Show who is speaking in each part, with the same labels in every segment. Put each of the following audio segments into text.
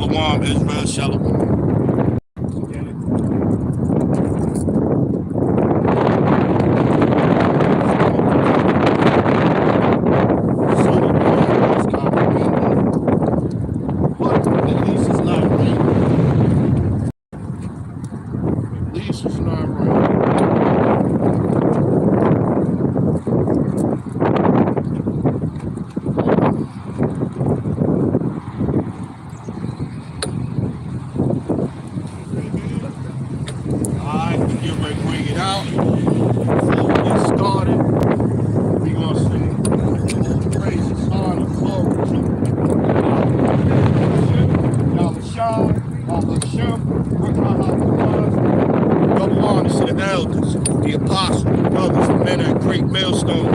Speaker 1: Shalom, Israel, Shalom. The apostles, the brothers, the men at Great Millstone,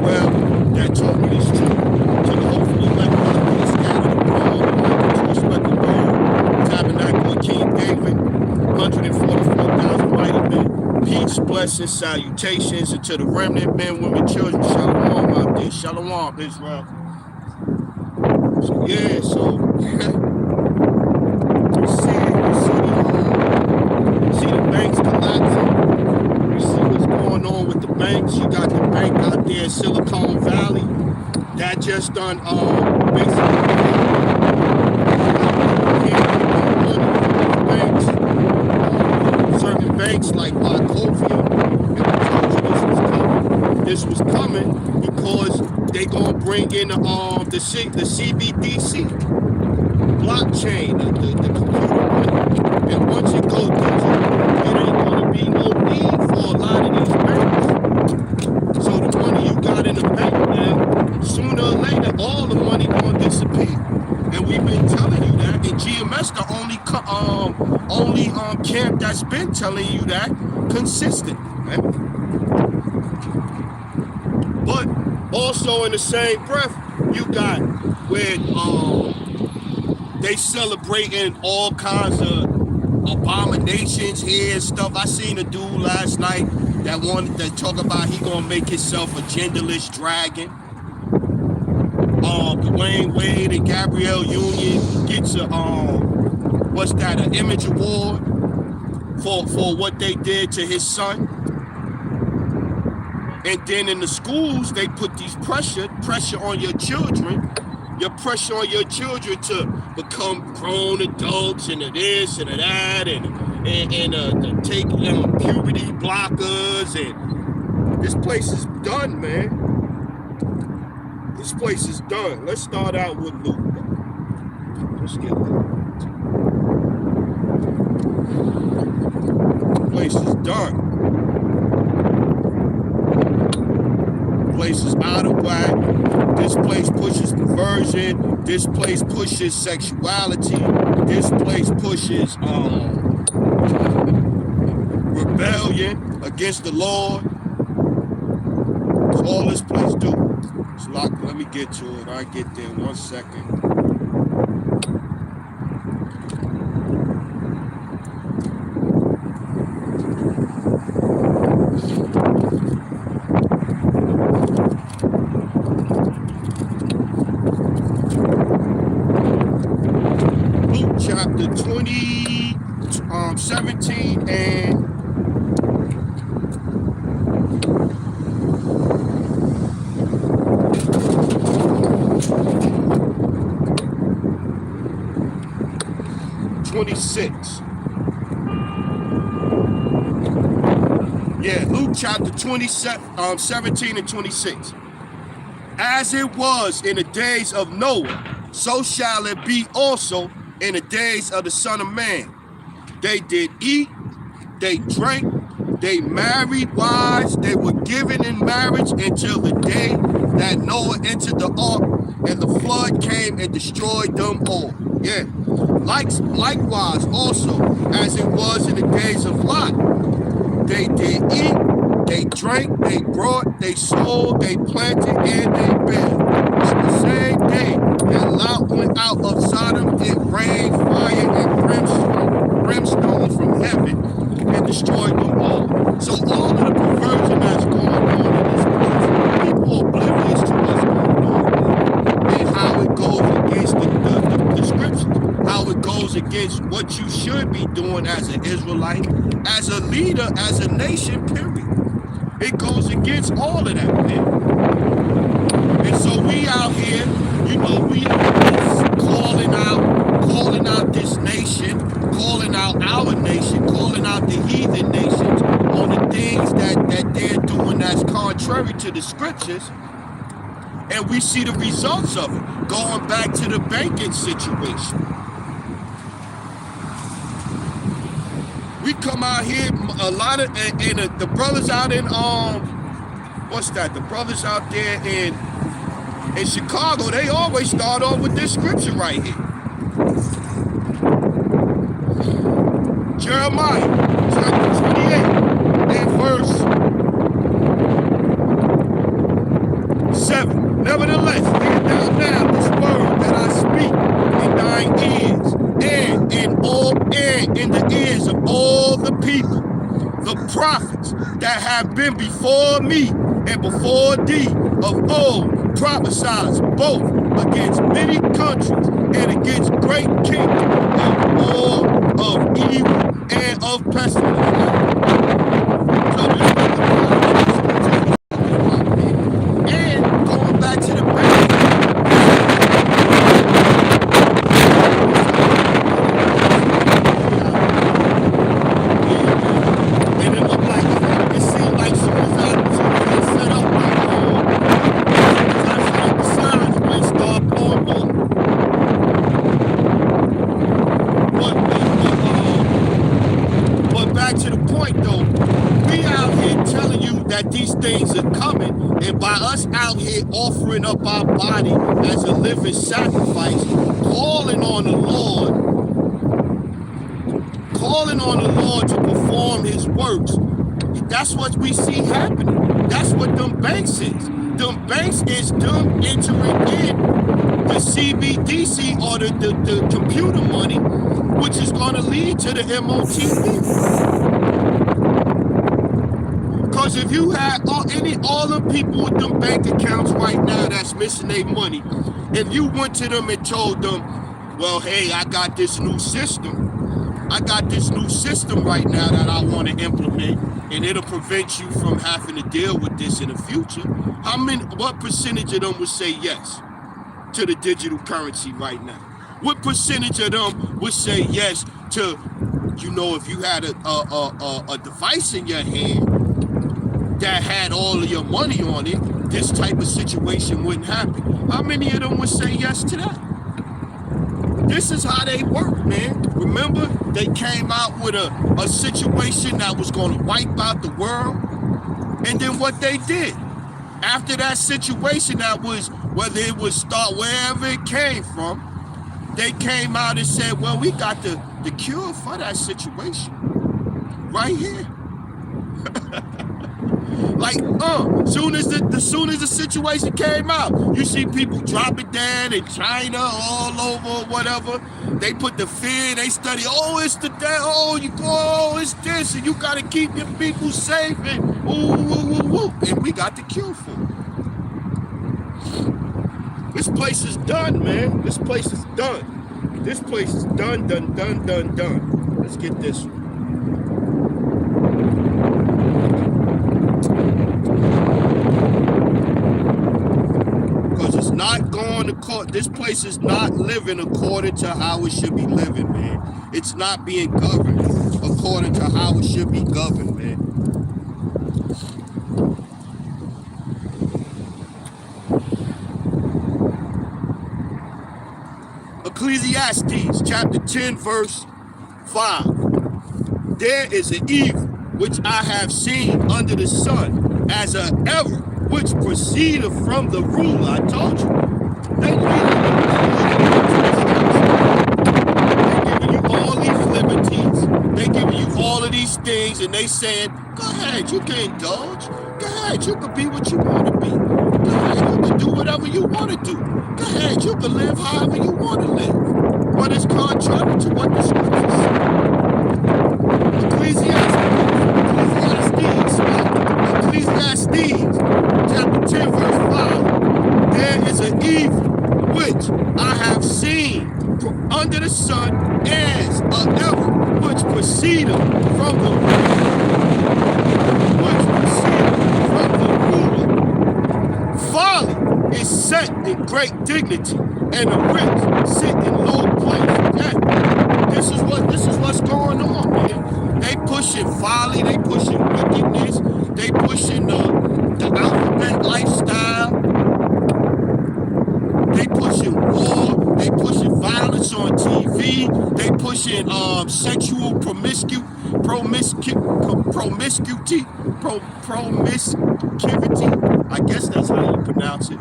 Speaker 1: well, that taught me this truth. To the hopefully elect ones be scattered abroad, to respect the Lord, tabernacle of King David, 144,000 mighty men. Peace, blessings, salutations, and to the remnant men, women, children. Shalom out there. Shalom, Israel. So, yeah, so, see the banks collapsing. On with the banks, you got the bank out there in Silicon Valley that just done basically banks, certain banks like Wachovia, and this was coming because they gonna bring in the CBDC blockchain, the computer, and once it goes digital, it ain't gonna be no need for a lot of these banks. So the money you got in the bank now, sooner or later, all the money gonna disappear. And we've been telling you that. And GMS the only camp that's been telling you that consistent, right? But also in the same breath, you got where they celebrating all kinds of abominations here and stuff. I seen a dude last night that wanted to talk about he gonna make himself a genderless dragon. Dwayne Wade and Gabrielle Union gets a an image award for what they did to his son. And then in the schools they put these pressure on your children. Your pressure on your children to become grown adults and this and that and to take puberty blockers, and this place is done, man. This place is done. Let's start out with Luke. Let's get Luke. This place is done. Place is out of whack. This place pushes perversion. This place pushes sexuality. This place pushes rebellion against the Lord. That's all this place do. So let me get to it. I'll get there in 1 second. Chapter 20, 17 and 26. Yeah, Luke chapter 27, 17 and 26. As it was in the days of Noah, so shall it be also in the days of the Son of Man. They did eat, they drank, they married wives, they were given in marriage until the day that Noah entered the ark, and the flood came and destroyed them all. Yeah. Likewise also, as it was in the days of Lot, they did eat, they drank, they brought, they sold, they planted, and they built. On the same day that Lot went out of Sodom, it rained fire and brimstone from heaven and destroyed them all. So all of the perversion that's going on in this place, people are oblivious to what's going on and how it goes against the scriptures, how it goes against what you should be doing as an Israelite, as a leader, as a nation, period. It goes against all of that, man. And so we out here, you know, we are calling out this nation, calling out our nation, calling out the heathen nations on the things that they're doing that's contrary to the scriptures. And we see the results of it, going back to the banking situation. We come out here, a lot of, and the brothers out in, what's that? The brothers out there in Chicago, they always start off with this scripture right here. Jeremiah chapter 28 and verse 7. Nevertheless, hear thou now this word that I speak in thine ears, and in the ears of all the people, the prophets that have been before me and before thee of old, prophesied both against many countries and against great kingdoms of war, of evil, and of pestilence. So this is the and going back to the bank. And it looked like it seemed like soon as I set up my the signs might start pouring on. But back to the point though, we out here telling you that these things are coming, and by us out here offering up our body as a living sacrifice, calling on the Lord to perform his works, that's what we see happening. That's what them banks is. Them banks is them entering in the CBDC or the computer money, which is going to lead to the MOTP. Because if you had all the people with them bank accounts right now that's missing their money, if you went to them and told them, well, hey, I got this new system right now that I want to implement, and it'll prevent you from having to deal with this in the future. What percentage of them would say yes to the digital currency right now? What percentage of them would say yes to, you know, if you had a device in your hand that had all of your money on it, this type of situation wouldn't happen? How many of them would say yes to that? This is how they work, man. Remember, they came out with a situation that was going to wipe out the world. And then what they did, after that situation that was, whether it was wherever it came from, they came out and said, well, we got the cure for that situation right here. Like, soon as the situation came out, you see people drop it down in China, all over, whatever. They put the fear, they study, it's it's this, and you gotta keep your people safe, and and we got the cure for it. This place is done, man. This place is done. This place is done. Let's get this one. Not going to court. This place is not living according to how it should be living, man. It's not being governed according to how it should be governed, man. Ecclesiastes chapter 10 verse 5. There is an evil which I have seen under the sun as a error which proceeded from the ruler. I told you. They're giving you all these liberties. They're giving you all of these things, and they saying, go ahead, you can indulge. Go ahead, you can be what you want to be. Go ahead, you can do whatever you want to do. Go ahead, you can live however you want to live. But it's contrary to what the scriptures say. Ecclesiastes chapter 10 verse 5. There is an evil which I have seen from under the sun, and proceedeth from the ruler. Folly is set in great dignity, and the rich sit in low place. Yeah. This is what's going on, man. They pushing folly, they pushing wickedness, they pushing the alphabet lifestyle, they pushing war, they pushing violence on TV, they pushing sexual promiscuity, I guess that's how you pronounce it.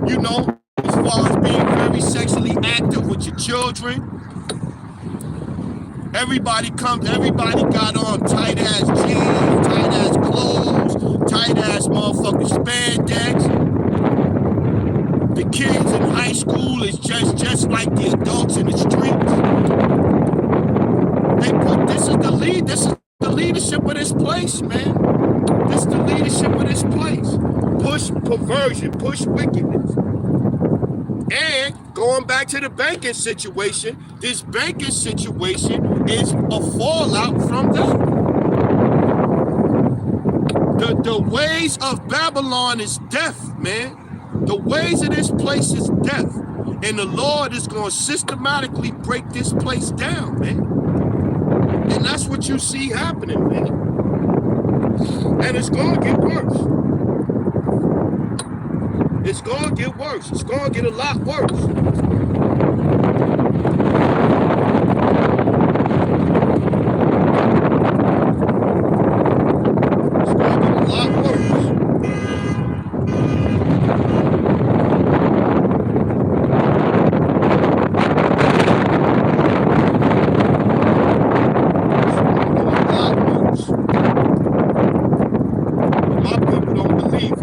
Speaker 1: You know, as far as being very sexually active with your children. Everybody got on tight ass jeans, tight ass clothes, tight ass motherfucking spandex. The kids in high school is just like the adults in the streets. This is the leadership of this place, man. This is the leadership of this place. Push perversion, push wickedness. And going back to the banking situation, this banking situation is a fallout from that. The ways of Babylon is death, man. The ways of this place is death. And the Lord is going to systematically break this place down, man. And that's what you see happening, man. And it's going to get worse. It's going to get worse. It's going to get a lot worse. It's going to get a lot worse. My people don't believe it.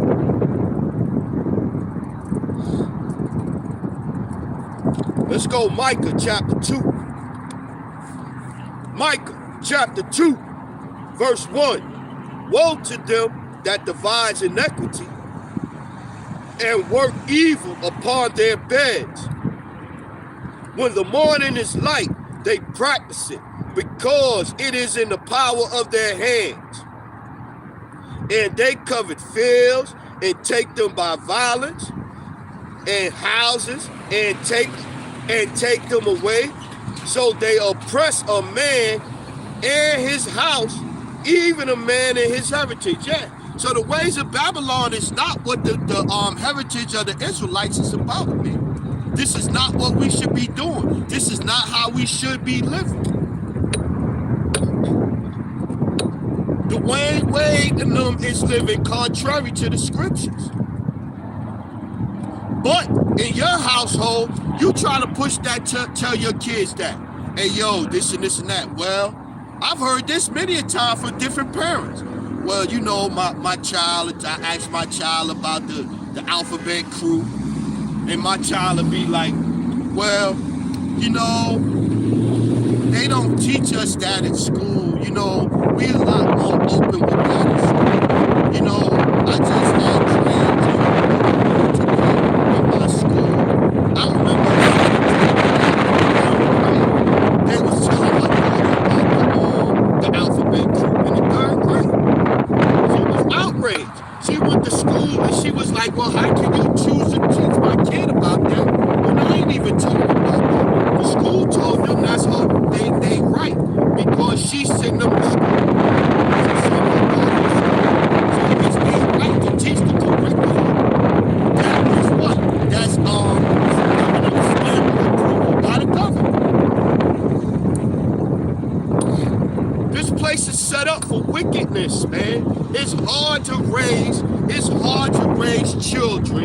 Speaker 1: Let's go Micah chapter 2. Micah chapter 2, verse 1. Woe to them that devise iniquity and work evil upon their beds. When the morning is light, they practice it, because it is in the power of their hands. And they covet fields and take them by violence, and houses and take them away. So they oppress a man and his house, even a man and his heritage. Yeah. So the ways of Babylon is not what the heritage of the Israelites is about, man. This is not what we should be doing. This is not how we should be living. The way them is living contrary to the scriptures. But in your household, you try to push that, tell your kids that, hey, yo, this and this and that. Well, I've heard this many a time from different parents. Well, you know, my child, I asked my child about the alphabet crew, and my child would be like, well, you know, they don't teach us that at school. You know, we're a lot more open with that at school. You know, I just had transgender in my school. I remember they was telling my daughter about the alphabet crew in the 3rd grade. She was outraged. She went to school and she was like, well, how can you choose to teach my kid about that when I ain't even told them about that? The school told them that's how they right, because she sent them to school. So it's their right to teach the curriculum. That is what? That's approval by the government. This place is set up for wickedness, man. It's hard to raise children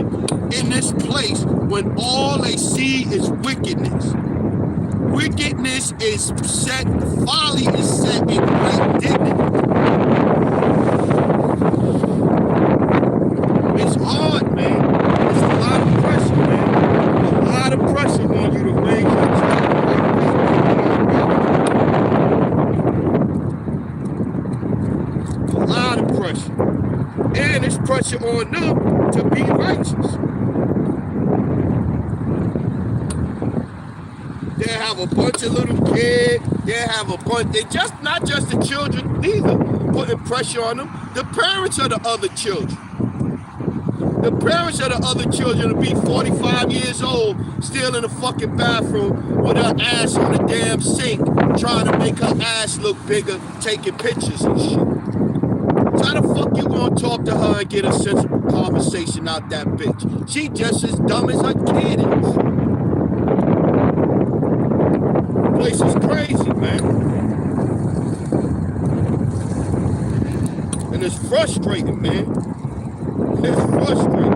Speaker 1: in this place when all they see is wickedness. Wickedness is set, folly is set in great dignity. It's hard, man. It's a lot of pressure, man. A lot of pressure on you to raise your child. A lot of pressure. And it's pressure on them to be righteous. They have have a bunch of little kids. They have a bunch. They just not just the children either, putting pressure on them. The parents of the other children. The parents of the other children will be 45 years old, still in the fucking bathroom with her ass on the damn sink, trying to make her ass look bigger, taking pictures and shit. So how the fuck you gonna talk to her and get a sensible conversation out that bitch? She just as dumb as her kid is. Place is crazy, man. And it's frustrating, man. It's frustrating.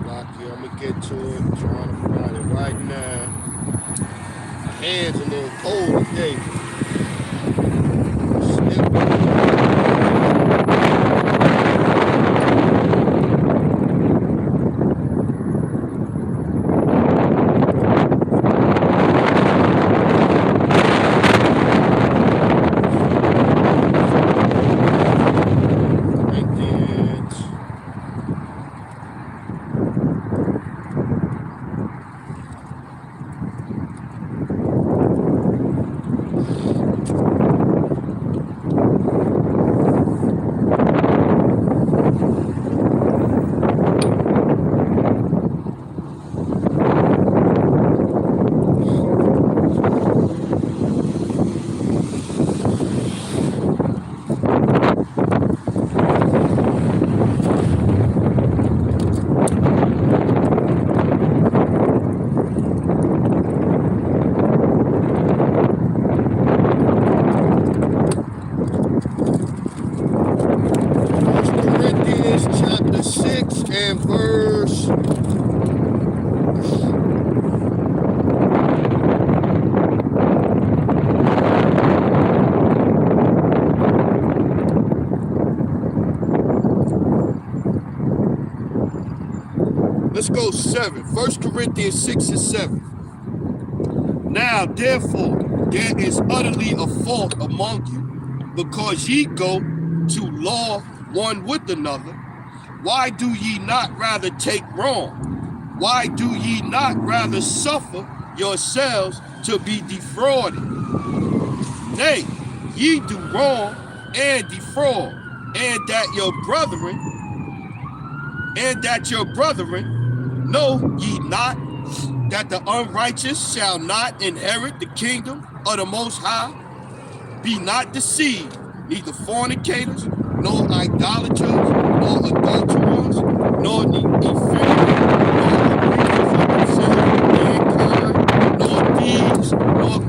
Speaker 1: Rocky, I'm gonna get to it. I'm trying to find it right now. My hands a little cold today. Let's go 7. 1 Corinthians 6 and 7. Now, therefore, there is utterly a fault among you, because ye go to law one with another. Why do ye not rather take wrong? Why do ye not rather suffer yourselves to be defrauded? Nay, ye do wrong and defraud, and that your brethren, know ye not that the unrighteous shall not inherit the kingdom of the Most High? Be not deceived, neither fornicators, nor idolaters, nor adulterers, nor nor thieves, nor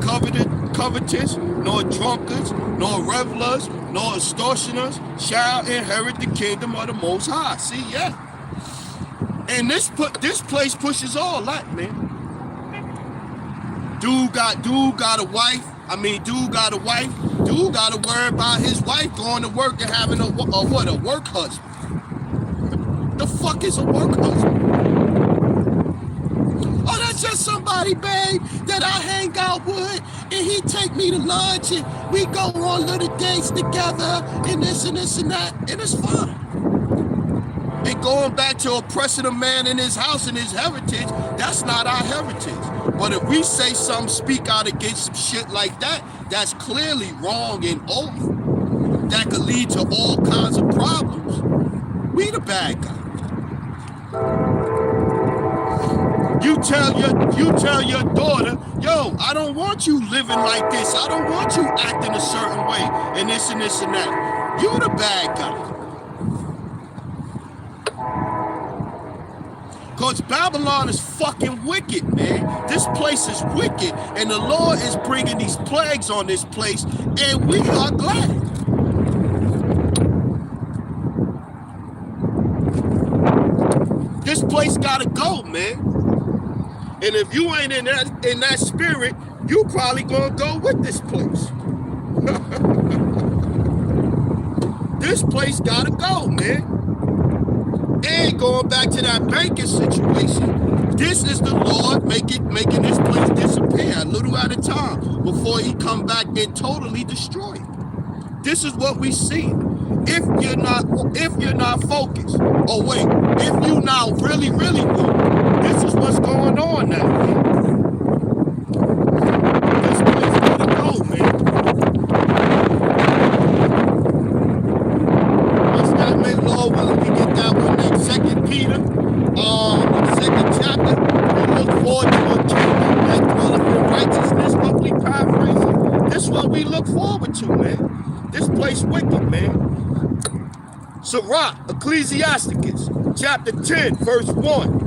Speaker 1: covetous, nor drunkards, nor revelers, nor extortioners shall inherit the kingdom of the Most High. See, yeah. And this place pushes all that, man. Dude got a wife. Dude got to worry about his wife going to work and having a work husband. The fuck is a work husband? Oh, that's just somebody, babe, that I hang out with, and he take me to lunch, and we go on little dates together, and this and this and that, and it's fun. And going back to oppressing a man in his house and his heritage, that's not our heritage. But if we say something, speak out against some shit like that, that's clearly wrong and off. That could lead to all kinds of problems. We the bad guy. You tell your daughter, yo, I don't want you living like this. I don't want you acting a certain way and this and this and that. You the bad guy. Because Babylon is fucking wicked, man. This place is wicked. And the Lord is bringing these plagues on this place. And we are glad. This place got to go, man. And if you ain't in that spirit, you probably going to go with this place. This place got to go, man. And going back to that banking situation, this is the Lord making this place disappear a little at a time before he come back and totally destroy it. This is what we see. if you're not focused. Oh wait, if you now really woke, this is what's going on now, man. This place gotta go, man. What's that, man? Lord willing, we get that one next. 2 Peter, the 2nd chapter. We look forward to a kingdom that dwelleth in righteousness, roughly paraphrasing. This is what we look forward to, man. This place wicked, man. Sirach, Ecclesiasticus, chapter 10, verse 1.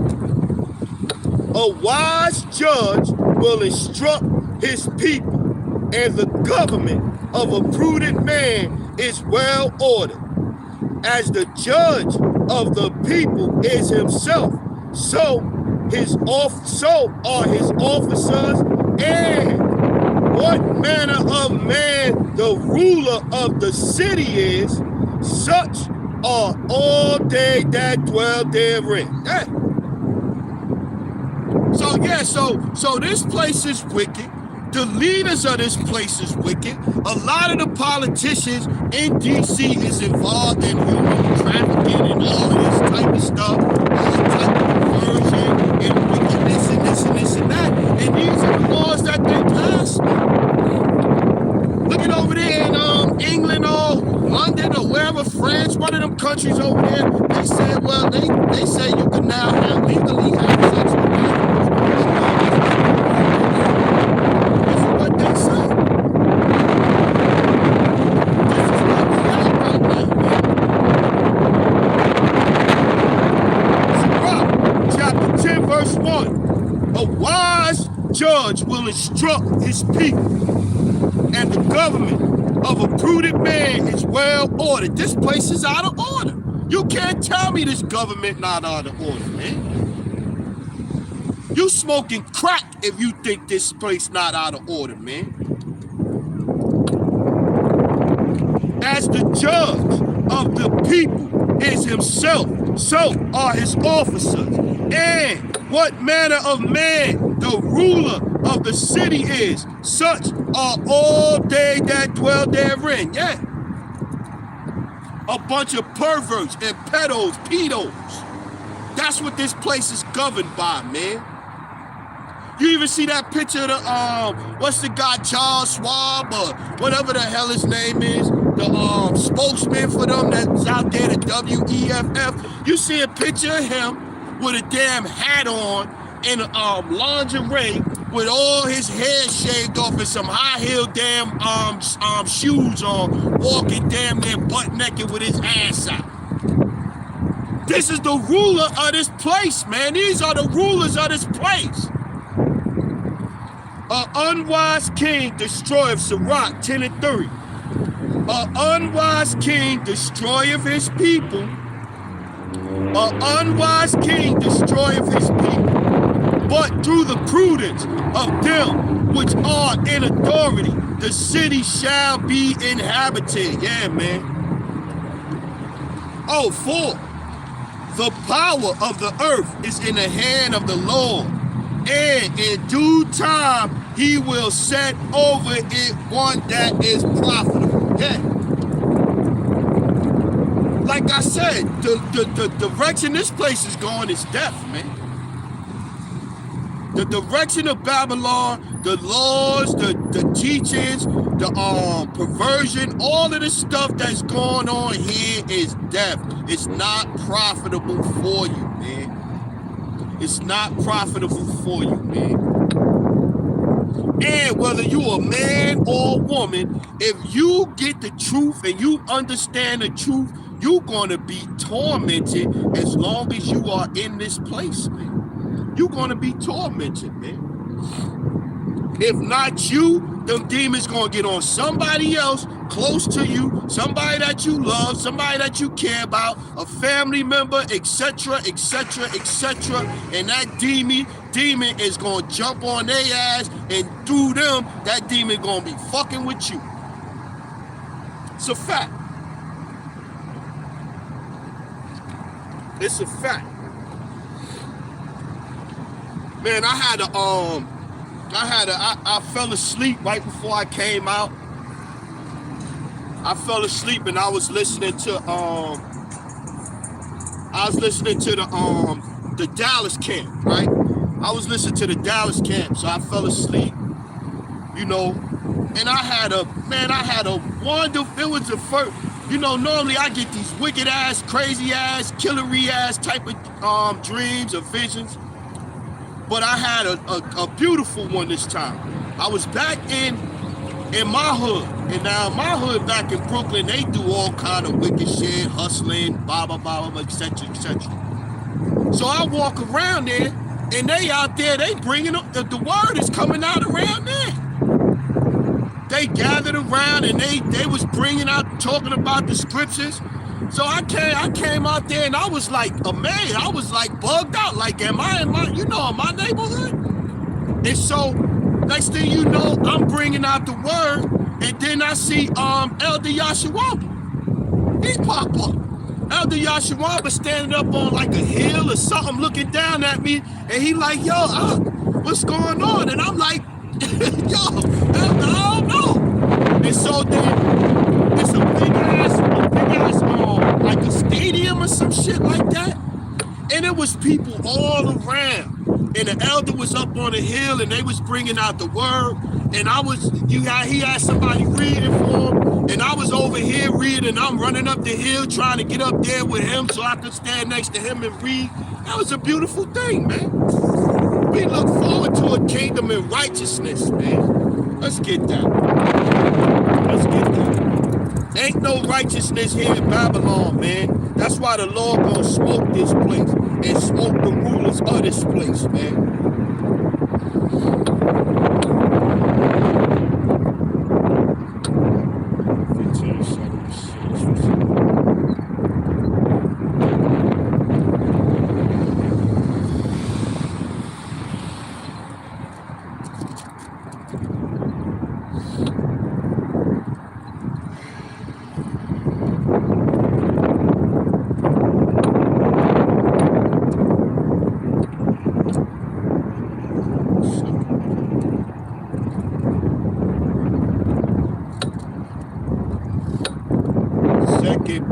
Speaker 1: A wise judge will instruct his people, and the government of a prudent man is well ordered. As the judge of the people is himself, so are his officers, and what manner of man the ruler of the city is, such are all they that dwell therein. Yeah. So this place is wicked. The leaders of this place is wicked. A lot of the politicians in DC is involved in human trafficking and all of this type of stuff, all type of perversion and wickedness and this and that. And these are the laws that they passed. Look at over there in England or London or wherever, France, one of them countries over there. They said, well, they say you can now legally have sex with animals. This is what they say. This is what we got right now, man. Sirach, chapter 10, verse 1. A wise judge will instruct his people, and the government of a prudent man is well ordered. This place is out of order. You can't tell me this government not out of order, man. You smoking crack if you think this place not out of order, man. As the judge of the people is himself, so are his officers. And what manner of man the ruler of the city is, such are all they that dwell therein. Yeah. A bunch of perverts and pedos. That's what this place is governed by, man. You even see that picture of the, what's the guy, Charles Schwab, or whatever the hell his name is, the spokesman for them that's out there, the WEFF. You see a picture of him with a damn hat on and lingerie with all his hair shaved off and some high-heeled damn shoes on, walking damn near butt naked with his ass out. This is the ruler of this place, man. These are the rulers of this place. An unwise king destroyeth, Sirach 10 and 3. An unwise king destroyeth his people. An unwise king destroyeth his people. But through the prudence of them which are in authority, the city shall be inhabited. Yeah, man. Oh, 4. The power of the earth is in the hand of the Lord, and in due time he will set over it one that is profitable. Yeah. Like I said, the direction this place is going is death, man. The direction of Babylon, the laws, the teachings, the perversion, all of the stuff that's going on here is death. It's not profitable for you, man. It's not profitable for you, man. And whether you a man or a woman, if you get the truth and you understand the truth, you're going to be tormented as long as you are in this place, man. You're going to be tormented, man. If not you, them demons going to get on somebody else close to you, somebody that you love, somebody that you care about, a family member, etc., etc., etc. And that demon is going to jump on their ass, and through them, that demon going to be fucking with you. It's a fact. It's a fact. Man, I fell asleep right before I came out. I fell asleep and I was listening to the Dallas camp, right? I was listening to the Dallas camp, so I fell asleep, you know, and I had a wonderful, it was the first, you know, normally I get these wicked ass, crazy ass, killery ass type of dreams or visions, but I had a beautiful one this time. I was back in my hood, and now my hood back in Brooklyn, they do all kind of wicked shit, hustling, blah, blah, blah, blah, etc., etc. So I walk around there, and they out there, they bringing up, the word is coming out around there. They gathered around, and they was bringing out, talking about the scriptures. So I came out there, and I was like amazed. I was like bugged out, like, am I in my neighborhood? And so next thing you know, I'm bringing out the word, and then I see Elder Yashawamba. He pop up. Elder Yashawamba standing up on like a hill or something, looking down at me, and he like, yo, what's going on? And I'm like, yo, Elder, I don't know. And so then it's a big ass, like a stadium or some shit like that. And it was people all around. And the elder was up on the hill, and they was bringing out the word. And he had somebody reading for him, and I was over here reading. I'm running up the hill trying to get up there with him so I could stand next to him and read. That was a beautiful thing, man. We look forward to a kingdom in righteousness, man. Let's get that. Ain't no righteousness here in Babylon, man. That's why the Lord gonna smoke this place and smoke the rulers of this place, man.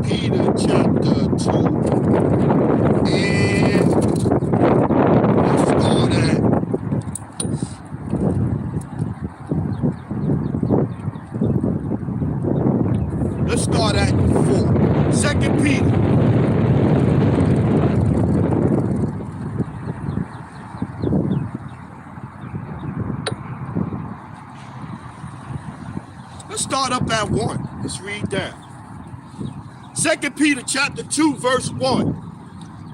Speaker 1: Peter chapter 2, and let's start at let's start at 4. 2 Peter. Let's start up at 1. Let's read that. 2 Peter chapter 2, verse 1.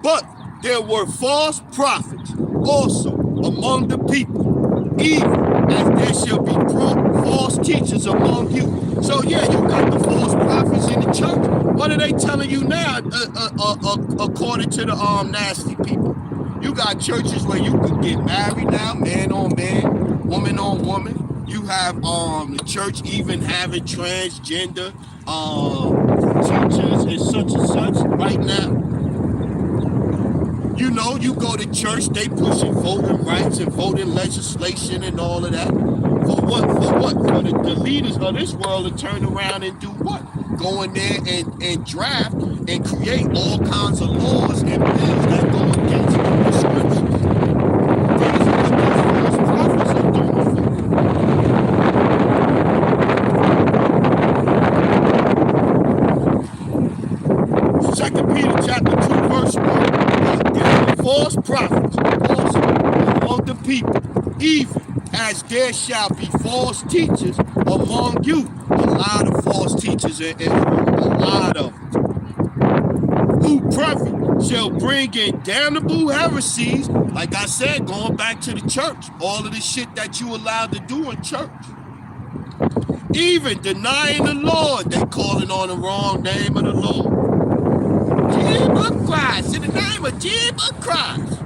Speaker 1: But there were false prophets also among the people, even as there shall be false teachers among you. So yeah, you got the false prophets in the church. What are they telling you now, according to the nasty people? You got churches where you can get married now, man on man, woman on woman. You have the church even having transgender teachers and such right now. You know, you go to church, they pushing voting rights and voting legislation and all of that. For what? For the leaders of this world to turn around and do what? Go in there and draft and create all kinds of laws and bills that go against the scriptures. These are what those false prophets are doing for. Peter chapter 2, verse 1. There are false prophets also among the people, even as there shall be false teachers among you. A lot of false teachers in Israel, a lot of them. Who perfect shall bring in damnable heresies, like I said, going back to the church, all of the shit that you allowed to do in church. Even denying the Lord, they calling on the wrong name of the Lord. Jesus Christ, in the name of Jesus Christ.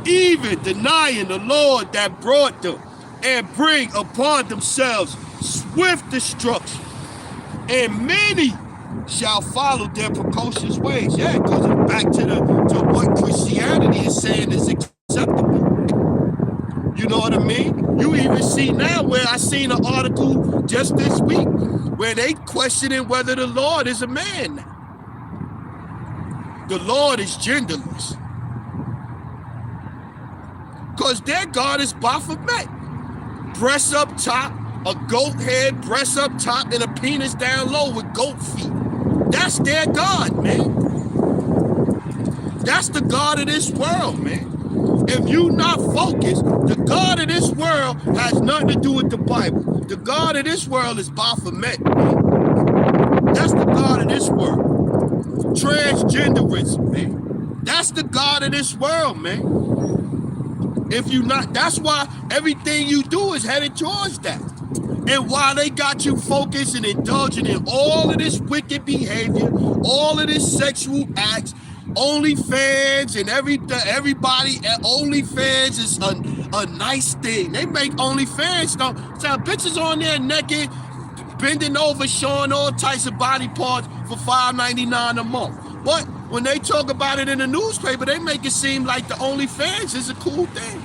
Speaker 1: Even denying the Lord that brought them, and bring upon themselves swift destruction. And many shall follow their precocious ways. Yeah, it goes back to what Christianity is saying is acceptable. You know what I mean? You even see now where I seen an article just this week where they questioning whether the Lord is a man. The Lord is genderless. Because their God is Baphomet. Breast up top, a goat head, breast up top, and a penis down low with goat feet. That's their God, man. That's the God of this world, man. If you not focused, the God of this world has nothing to do with the Bible. The God of this world is Baphomet, man. That's the God of this world. Transgenderism, man. That's the God of this world, man. If you not, that's why everything you do is headed towards that. And while they got you focused and indulging in all of this wicked behavior, all of this sexual acts, OnlyFans and everybody at OnlyFans is a nice thing. They make OnlyFans though. So bitches on there naked, bending over, showing all types of body parts for $5.99 a month. But when they talk about it in the newspaper, they make it seem like the OnlyFans is a cool thing.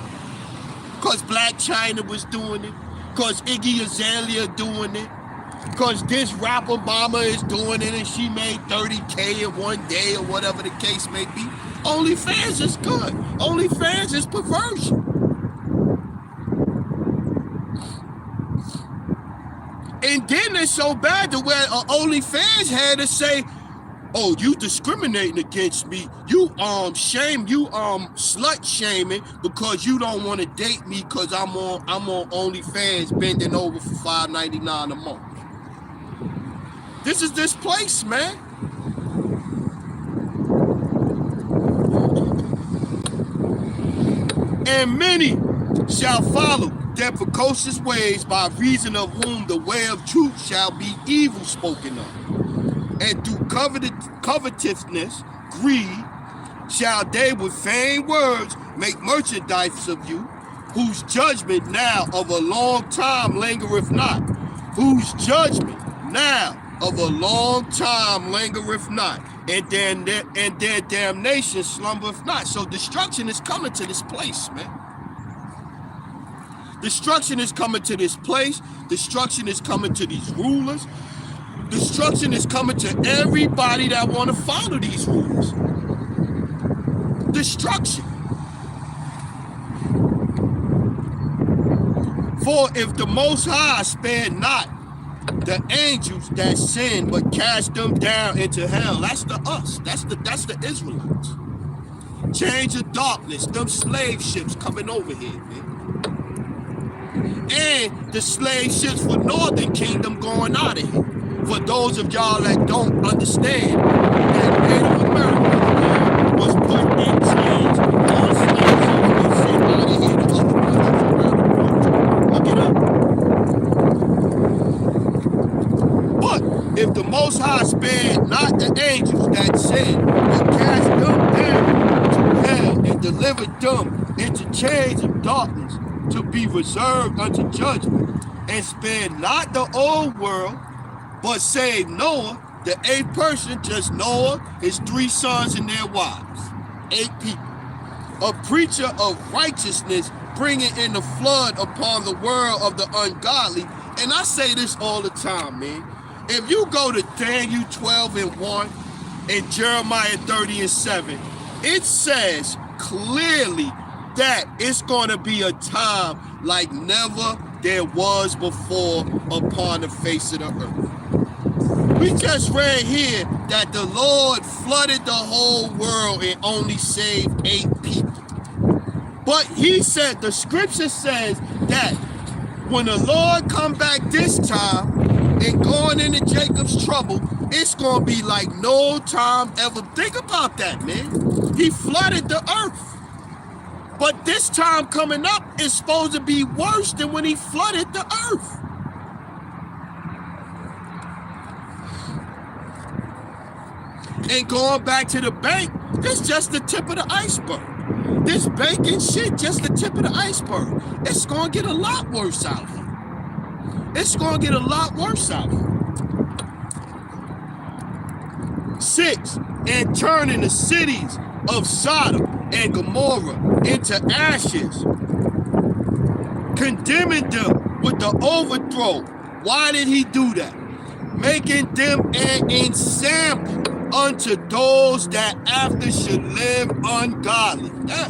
Speaker 1: Because Black China was doing it. Because Iggy Azalea doing it. Because this rapper mama is doing it and she made $30K in one day or whatever the case may be. OnlyFans is good. OnlyFans is perversion. And then it's so bad to where OnlyFans had to say, oh, you discriminating against me. You slut shaming because you don't want to date me because I'm on OnlyFans bending over for $5.99 a month. This is this place, man. And many shall follow their precocious ways, by reason of whom the way of truth shall be evil spoken of. And through covetousness, greed, shall they with vain words make merchandise of you, whose judgment now of a long time lingereth not, whose judgment now of a long time lingereth not, and their damnation slumbereth not. So destruction is coming to this place, man. Destruction is coming to this place. Destruction is coming to these rulers. Destruction is coming to everybody that want to follow these rules. Destruction. For if the Most High spared not the angels that sinned, but cast them down into hell. That's the us. That's the Israelites. Change of darkness. Them slave ships coming over here, man. And the slave ships for Northern Kingdom going out of here. For those of y'all that don't understand, that Native America was put in chains on slave ships and sent out of here to other countries around the world. Look it up. But if the Most High spared not the angels that sinned, but cast them down to hell and delivered them into chains of darkness to be reserved unto judgment, and spared not the old world, but saved Noah, the 8th person, just Noah, his 3 sons and their wives. 8 people. A preacher of righteousness bringing in the flood upon the world of the ungodly. And I say this all the time, man. If you go to Daniel 12:1 and Jeremiah 30:7, it says clearly that it's going to be a time like never there was before upon the face of the earth. We just read here that the Lord flooded the whole world and only saved 8 people. But he said, the scripture says that when the Lord come back this time and going into Jacob's trouble, it's going to be like no time ever. Think about that, man. He flooded the earth. But this time coming up is supposed to be worse than when he flooded the earth. And going back to the bank, this just the tip of the iceberg. This banking shit, just the tip of the iceberg. It's going to get a lot worse out here. It's going to get a lot worse out here. 6, and turning the cities of Sodom and Gomorrah into ashes, condemning them with the overthrow. Why did he do that? Making them an ensample unto those that after should live ungodly. Yeah.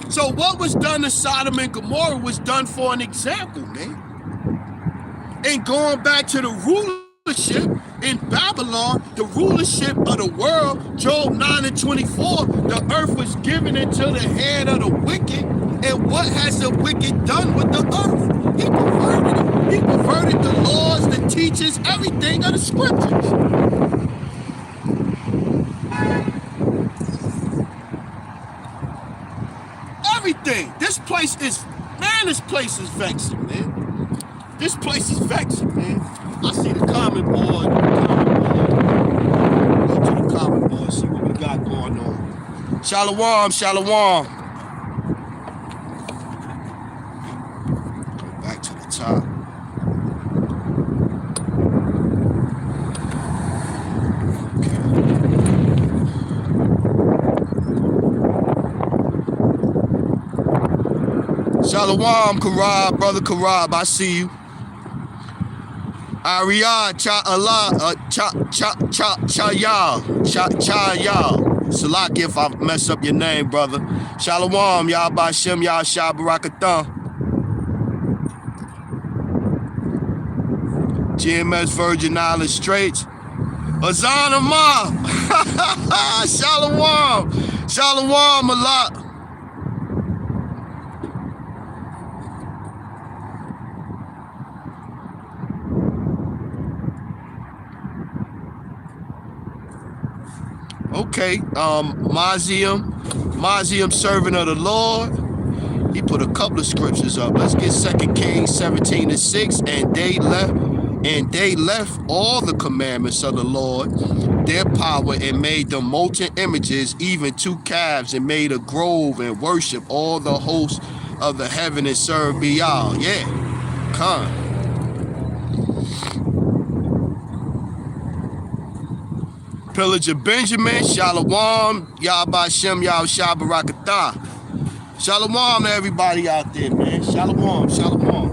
Speaker 1: So what was done to Sodom and Gomorrah was done for an example, man. And going back to the rulership in Babylon, the rulership of the world, Job 9:24, the earth was given into the hand of the wicked. And what has the wicked done with the earth? He perverted it. He perverted the laws, the teachings, everything of the scriptures. Everything. This place is vexing, man. This place is vexing, man. I see the comment board. Go to the comment board, see what we got going on. Shalom, shalom. Go back to the top. Shalom, Karab, brother Karab, I see you. Ariyah, Cha-Allah, Cha-Yal, Salaki if I mess up your name, brother. Shalom, Yah Bashem, Yah Shah Barakatah. GMS Virgin Island Straits. Azan Amar. Shalom. Shalom, Allah. Okay, Mazium, servant of the Lord. He put a couple of scriptures up. Let's get 2 Kings 17:6. And they left all the commandments of the Lord, their power, and made them molten images, even 2 calves, and made a grove and worship all the hosts of the heaven and serve Baal. Yeah, come. Pillage of Benjamin, Shalom, Yah Bashem, Yah Shah Barakatah. Shalom, everybody out there, man. Shalom, shalom.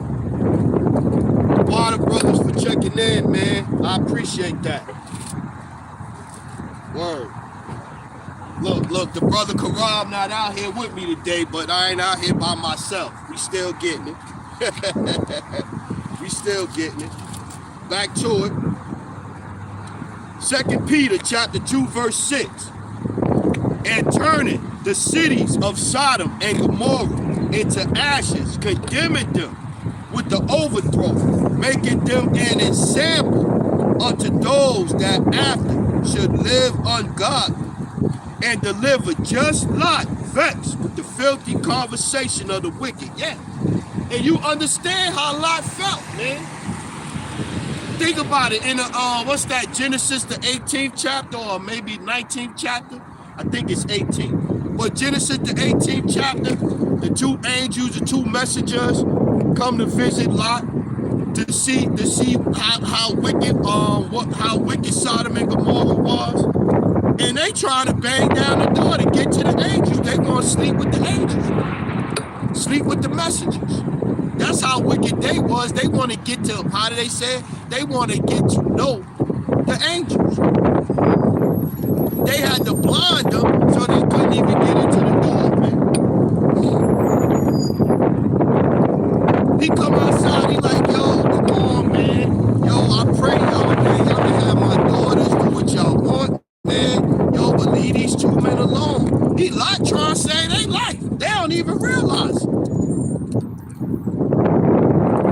Speaker 1: Water brothers for checking in, man. I appreciate that. Word. Look, the brother Karab not out here with me today, but I ain't out here by myself. We still getting it. We still getting it. Back to it. 2 Peter chapter 2, verse 6. And turning the cities of Sodom and Gomorrah into ashes, condemning them with the overthrow, making them an example unto those that after should live ungodly, and deliver just Lot, vexed with the filthy conversation of the wicked. Yeah. And you understand how Lot felt, man. Think about it. In what's that, Genesis, the 18th chapter, or maybe 19th chapter? I think it's 18. But Genesis, the 18th chapter, the 2 angels, the 2 messengers come to visit Lot to see how wicked Sodom and Gomorrah was. And they trying to bang down the door to get to the angels. They want to sleep with the angels, sleep with the messengers. That's how wicked they was. They want to get to, how do they say? They want to get to know the angels. They had to blind them so they couldn't even get into the door, man. He come outside, he like, yo, come on, man. Yo, I pray y'all, man. Y'all can have my daughters do what y'all want, man. Yo, but leave these 2 men alone. He like trying to save their life. They don't even realize it.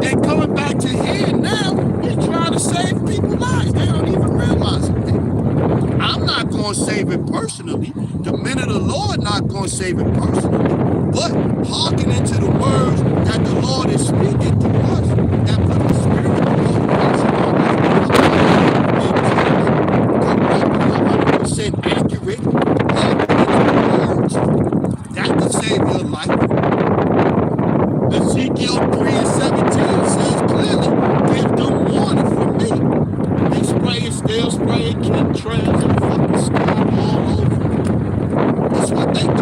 Speaker 1: And coming back to here now, he's trying to save people's lives. They don't even realize it. I'm not going to save it personally. The men of the Lord not going to save it personally. But hearkening to the words that the Lord is speaking to us, that put the Spirit of the Lord on us, 100% accurate, words that will save your life. Ezekiel 3:17 says clearly, give them warning from me. They still spraying chemtrails and fucking scum all over. That's what they doing.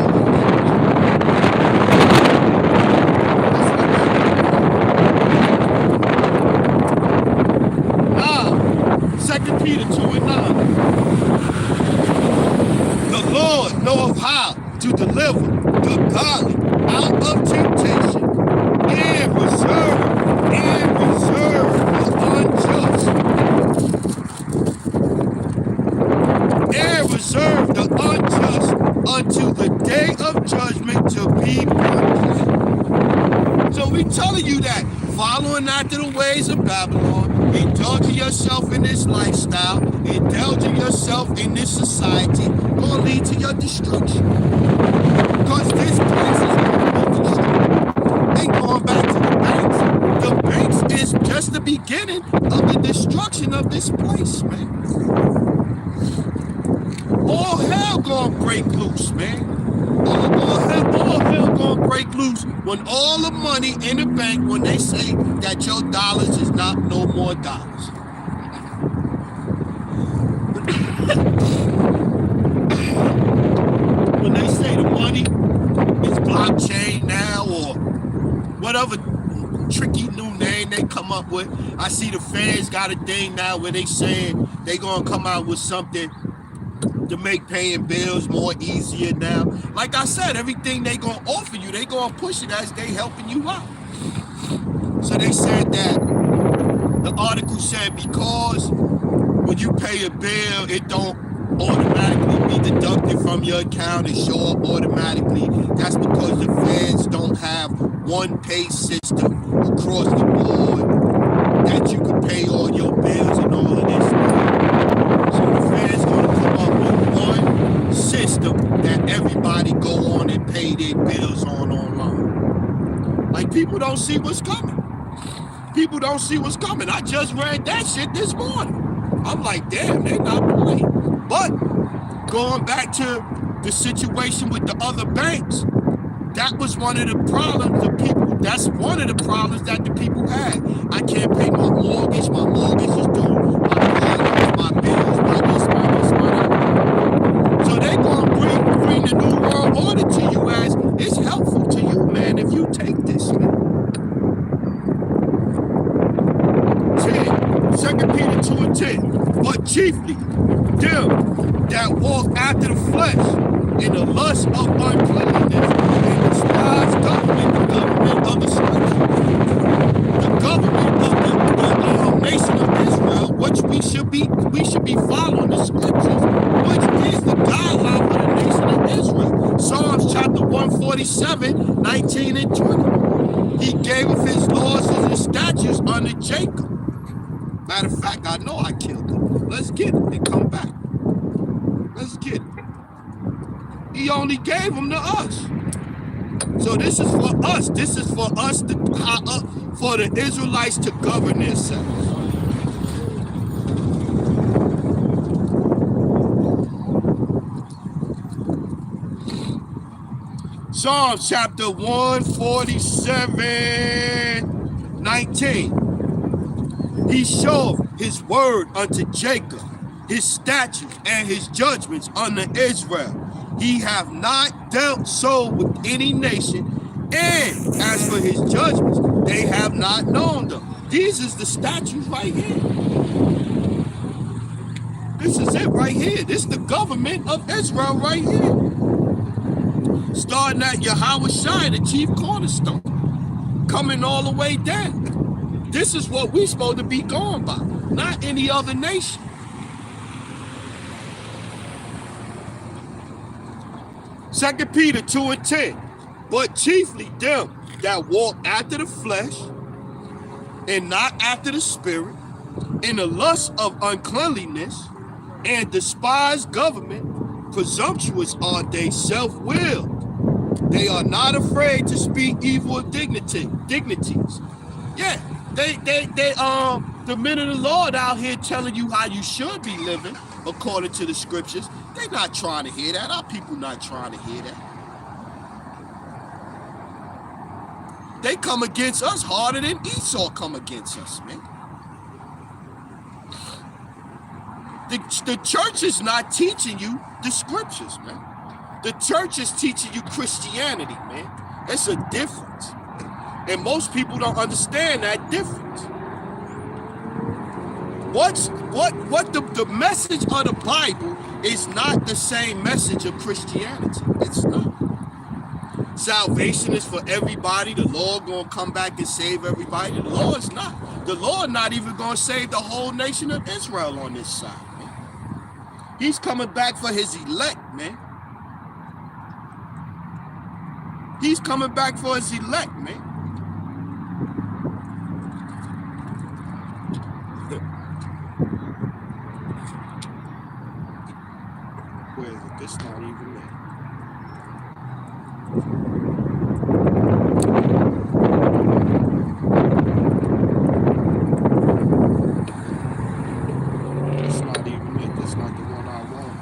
Speaker 1: That's what they doing. how to deliver the godly out of temptation and reserve the unjust. And reserve the unjust unto the day of judgment to be punished. So we telling you that following after the ways of Babylon, indulging yourself in this lifestyle, indulging yourself in this society, gonna lead to your destruction. Because this place is gonna be destroyed. Ain't going back to the banks. The banks is just the beginning of the destruction of this place, man. All hell gonna break loose, man. All hell gonna break loose when all the money in the bank, when they say that your dollars is not no more dollars. When they say the money is blockchain now or whatever tricky new name they come up with, I see the feds got a thing now where they saying they gonna come out with something to make paying bills more easier now. Like I said, everything they gonna offer you, they gonna push it as they helping you out. So they said that, the article said, because when you pay a bill, it don't automatically be deducted from your account and show up automatically. That's because the feds don't have one pay system across the board that you can pay all your bills and all of this. So the feds gonna come up with one system that everybody go on and pay their bills on online. Like, people don't see what's coming. People don't see what's coming. I just read that shit this morning. I'm like, damn, they not playing. But going back to the situation with the other banks, that was one of the problems the people, that's one of the problems that the people had. I can't pay my mortgage is due, my bills, my this, my that. So they gonna bring the new world order to you as it's helpful to you, man, if you take this, man. 2 Peter 2:10. But chiefly them that walk after the flesh in the lust of uncleanness and despise government, the government of the scripture, the government of the nation of Israel, which we should be following the scriptures, which is the guideline for the nation of Israel. Psalms chapter 147, 19 and 20. He gave of his laws and his statutes unto Jacob. Matter of fact, I know I killed him. Let's get it and come back. Let's get it. He only gave them to us. So this is for us. This is for us to for the Israelites to govern themselves. Psalms chapter 147, 19. He showed his word unto Jacob, his statutes and his judgments unto Israel. He hath not dealt so with any nation, and as for his judgments, they have not known them. These is the statutes right here. This is it right here. This is the government of Israel right here. Starting at Yahweh Shai, the chief cornerstone, coming all the way down. This is what we're supposed to be going by, not any other nation. 2 Peter 2:10. But chiefly them that walk after the flesh and not after the spirit, in the lust of uncleanliness, and despise government, presumptuous are they, self-willed. They are not afraid to speak evil of dignities. Yeah. The men of the Lord out here telling you how you should be living according to the scriptures. They not trying to hear that. Our people not trying to hear that. They come against us harder than Esau come against us, man. The church is not teaching you the scriptures, man. The church is teaching you Christianity, man. It's a difference. And most people don't understand that difference. What the message of the Bible It's not the same message of Christianity. It's not. Salvation is for everybody. The Lord gonna come back and save everybody. The Lord's not. The Lord not even gonna save the whole nation of Israel on this side, man. He's coming back for his elect, man. He's coming back for his elect, man. Where is it? This not even there. It's not even it. That's not the one I want.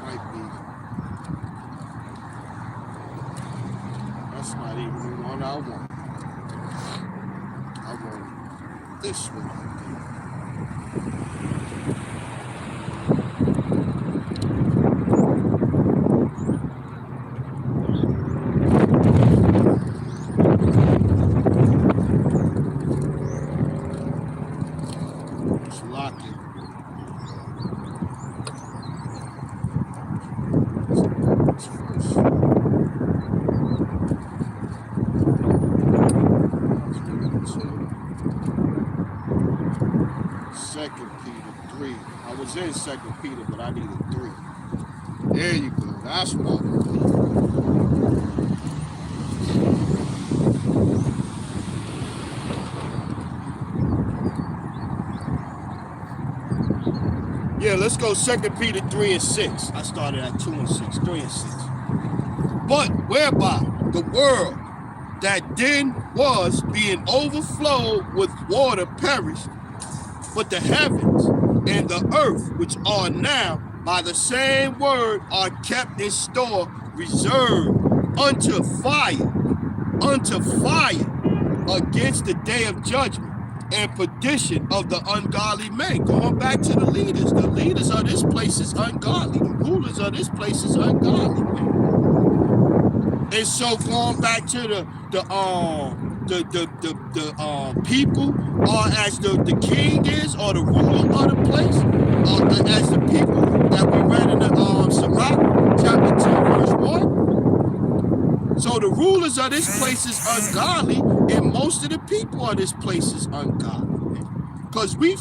Speaker 1: Might be. That's not even the one I want. I want this one, I think. In 2 Peter, but I needed 3. There you go. That's what I want. Yeah, let's go 2 Peter 3 and 6. I started at 2 and 6, 3 and 6. But whereby the world that then was being overflowed with water perished, but the heavens and the earth, which are now by the same word, are kept in store, reserved unto fire against the day of judgment and perdition of the ungodly men. Going back to the leaders of this place is ungodly. The rulers of this place is ungodly, man. And so going back to the people, or as the king is, or the ruler of the place, or as the people that we read in the Sirach, chapter 2, verse 1. So the rulers of this place is ungodly, and most of the people of this place is ungodly. Because we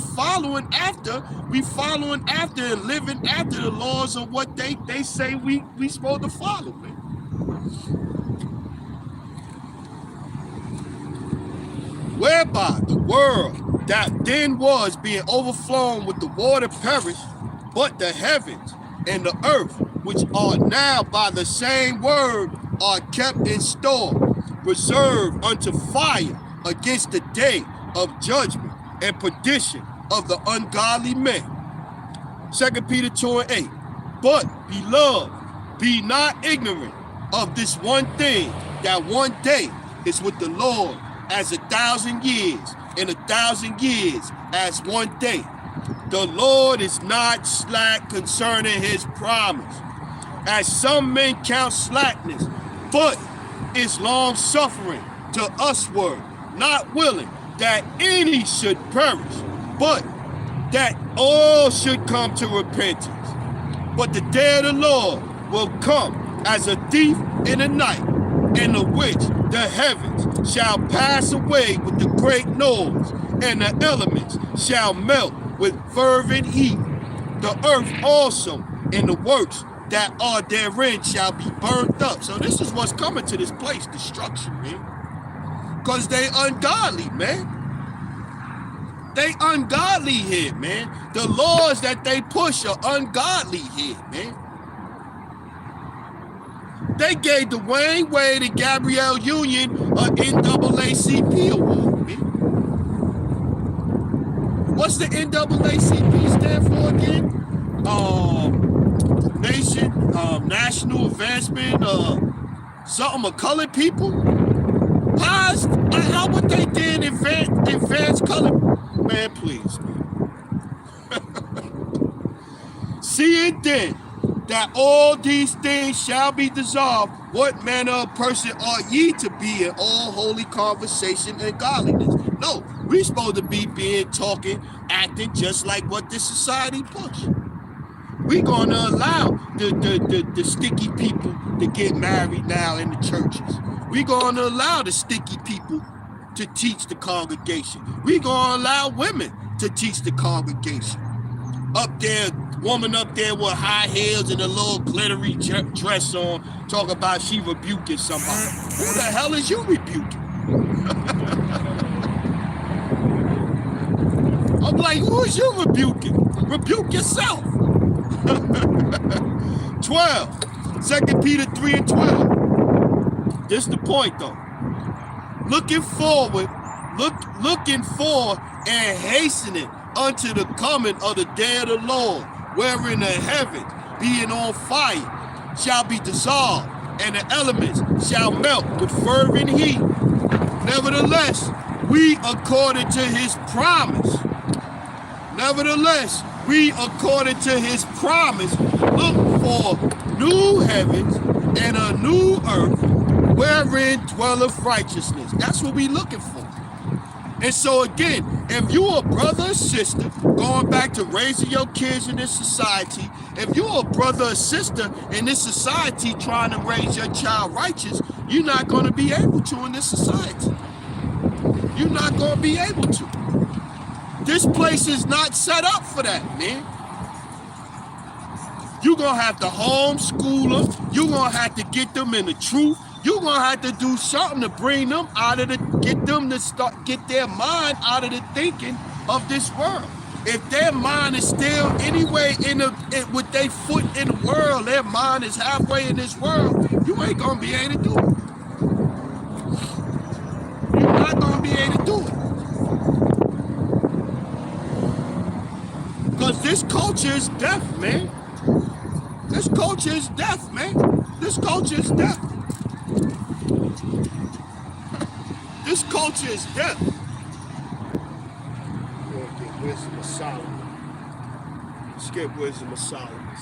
Speaker 1: following after and living after the laws of what they say we supposed to follow, man. Whereby the world that then was being overflown with the water perished, but the heavens and the earth, which are now by the same word, are kept in store, reserved unto fire against the day of judgment and perdition of the ungodly men. 2 Peter 2 and 8. But, beloved, be not ignorant of this one thing, that one day is with the Lord as 1,000 years, and 1,000 years as one day. The Lord is not slack concerning his promise, as some men count slackness, but is long suffering to usward, not willing that any should perish, but that all should come to repentance. But the day of the Lord will come as a thief in the night, in the which the heavens shall pass away with the great noise, and the elements shall melt with fervent heat. The earth also and the works that are therein shall be burned up. So this is what's coming to this place, destruction, man. Because they ungodly, man. They ungodly here, man. The laws that they push are ungodly here, man. They gave Dwayne Wade and Gabrielle Union an NAACP award, man. What's the NAACP stand for again? National Advancement, something of colored people. How would they did advance colored? Man, please, man. Seeing then that all these things shall be dissolved, what manner of person ought ye to be in all holy conversation and godliness? No, We supposed to be talking, acting just like what this society push. We gonna allow the sticky people to get married now in the churches. We gonna allow the sticky people to teach the congregation. We gonna allow women to teach the congregation. Up there, woman up there with high heels and a little glittery dress on, talk about she rebuking somebody. Who the hell is you rebuking? I'm like, who is you rebuking? Rebuke yourself. 12. 2 Peter 3 and 12. This is the point though. Looking for and hastening unto the coming of the day of the Lord, wherein the heavens, being on fire, shall be dissolved, and the elements shall melt with fervent heat. Nevertheless, we according to his promise. Nevertheless, we according to his promise look for new heavens and a new earth, wherein dwelleth righteousness. That's what we looking for. And so again, if you a brother or sister, going back to raising your kids in this society, if you a brother or sister in this society trying to raise your child righteous, you're not going to be able to in this society. You're not going to be able to. This place is not set up for that, man. You're going to have to homeschool them. You're going to have to get them in the truth. You're going to have to do something to bring them out of get their mind out of the thinking of this world. If their mind is still anyway with their foot in the world, their mind is halfway in this world, you ain't going to be able to do it. You're not going to be able to do it. Because this culture is deaf, man. This culture is deaf, man. This culture is deaf. This culture is deaf. We'll get Wisdom of Solomon. Skip Wisdom of Solomon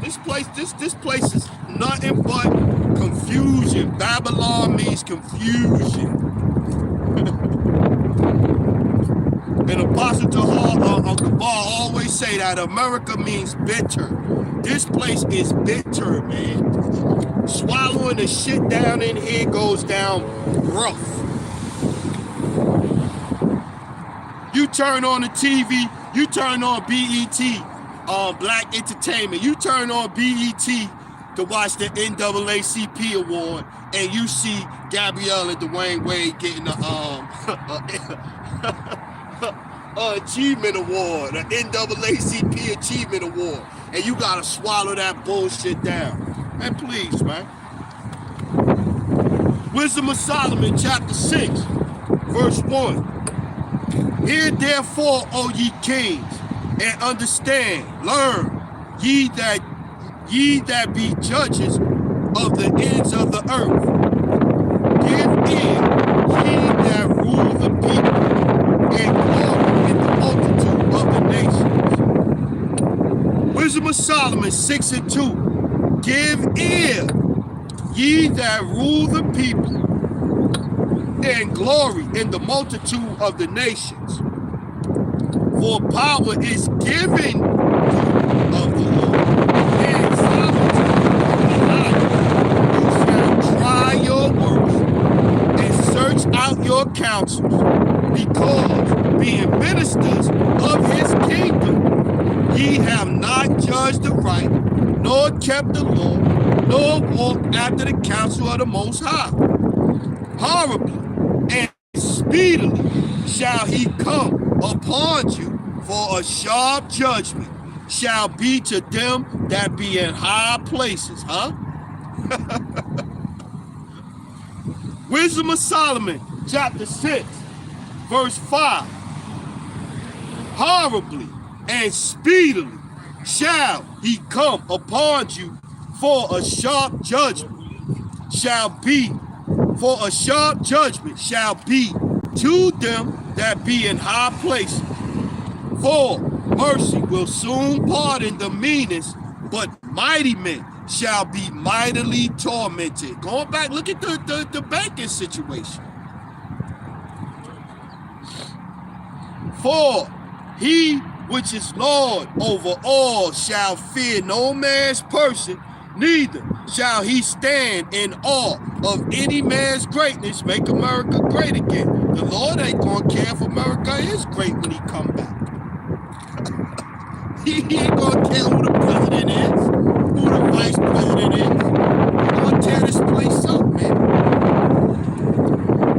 Speaker 1: 6. This place is nothing but confusion. Babylon means confusion. And Apostle Uncle Bar always say that America means bitter. This place is bitter, man. Swallowing the shit down in here goes down rough. You turn on the TV, you turn on BET, Black Entertainment. You turn on BET to watch the NAACP award, and you see Gabrielle and Dwayne Wade getting the achievement award, an NAACP achievement award, and you gotta swallow that bullshit down. Man, please, man. Wisdom of Solomon, chapter 6, verse 1. Hear therefore, O ye kings, and understand, learn, ye that be judges of the ends of the earth. Give ear, ye that rule the people, and glory in the multitude of the nations. Wisdom of Solomon 6 and 2. Give ear, ye that rule the people, and glory in the multitude of the nations. For power is given of the Lord, and sovereignty of the you shall try your works and search out your counsels, because being ministers of his kingdom, ye have not judged the right, nor kept the law, nor walked after the counsel of the Most High. Horribly and speedily shall he come upon you, for a sharp judgment shall be to them that be in high places. Wisdom of Solomon, chapter 6, verse 5. Horribly and speedily shall he come upon you, for a sharp judgment shall be to them that be in high places. For mercy will soon pardon the meanest, but mighty men shall be mightily tormented. Going back, look at the banking situation. For he which is Lord over all shall fear no man's person, neither shall he stand in awe of any man's greatness. Make America great again. The Lord ain't gonna care if America is great when he come back. He ain't gonna care who the president is, who the vice president is. He's gonna tear this place up, man.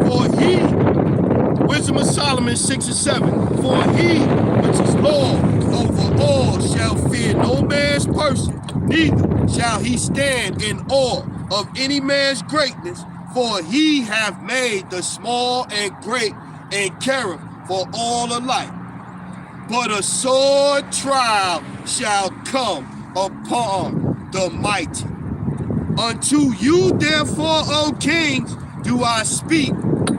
Speaker 1: For he, Wisdom of Solomon 6 and 7, for he which is Lord over all shall fear no man's person, neither shall he stand in awe of any man's greatness, for he hath made the small and great and careth for all alike. But a sore trial shall come upon the mighty. Unto you therefore, O kings, do I speak,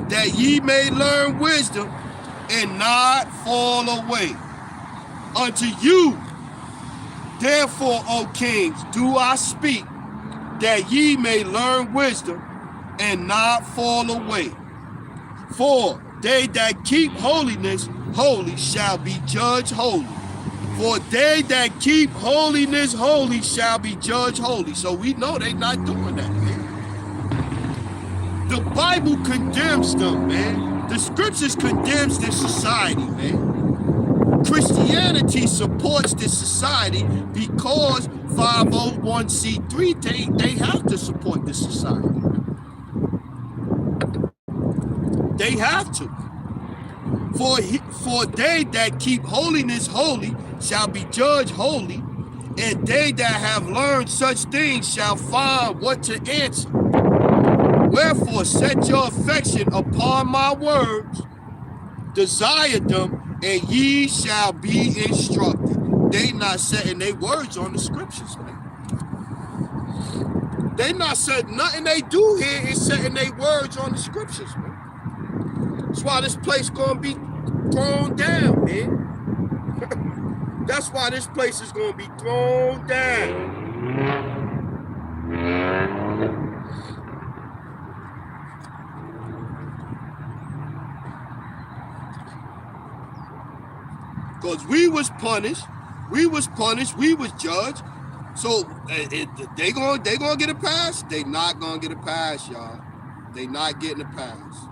Speaker 1: that ye may learn wisdom and not fall away. Unto you therefore, O kings, do I speak, that ye may learn wisdom and not fall away. For they that keep holiness holy shall be judged holy. For they that keep holiness holy shall be judged holy. So we know they not doing that, man. The Bible condemns them, man. The scriptures condemns this society, man. Christianity supports this society because 501c3, they have to support this society. They have to. For they that keep holiness holy shall be judged holy, and they that have learned such things shall find what to answer. Wherefore set your affection upon my words, desire them, and ye shall be instructed. They not setting their words on the scriptures, man. They not setting nothing they do here is setting their words on the scriptures, man. That's why this place gonna be thrown down, man. That's why this place is gonna be thrown down. Because we was punished, we was judged. So they gonna get a pass? They not gonna get a pass, y'all. They not getting a pass.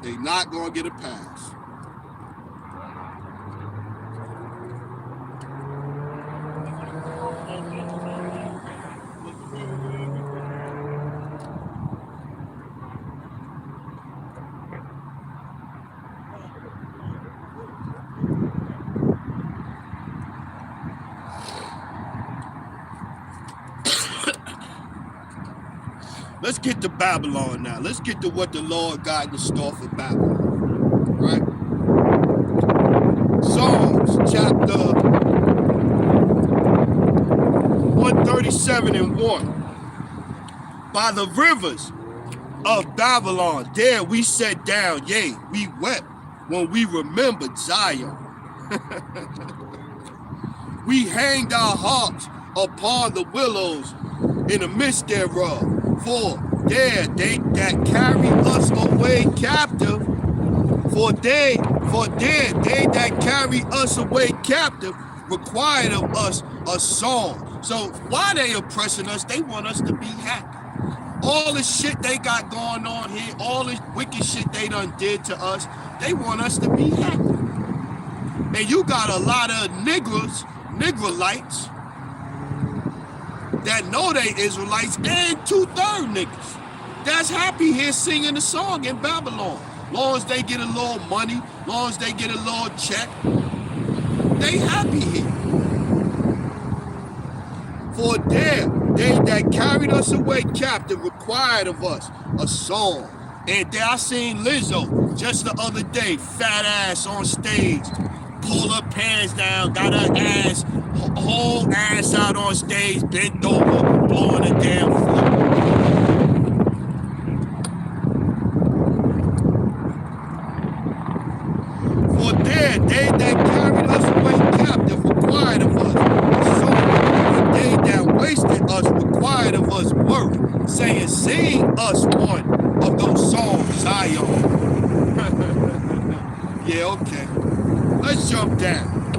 Speaker 1: They not gonna get a pass. Let's get to Babylon now. Let's get to what the Lord got in store for Babylon, right? Psalms chapter 137 and 1. By the rivers of Babylon, there we sat down, yea, we wept when we remembered Zion. We hanged our harps upon the willows in the midst thereof. For there they that carry us away captive, for there they that carry us away captive required of us a song. So why they oppressing us? They want us to be happy. All the shit they got going on here, all this wicked shit they done did to us, they want us to be happy. And you got a lot of Negroites, that know they Israelites, and 2/3 niggas that's happy here singing the song in Babylon. Long as they get a little money, long as they get a little check, they happy here. For there they that carried us away captive required of us a song. And there I seen Lizzo just the other day, fat ass on stage, pull her pants down, got her ass, whole ass out on stage, bent over, blowing a damn flute. For there, they that carried us away captive required of us. So they that wasted us required inside of us worry, saying, sing us one of those songs, Zion. Yeah, okay. Let's jump down.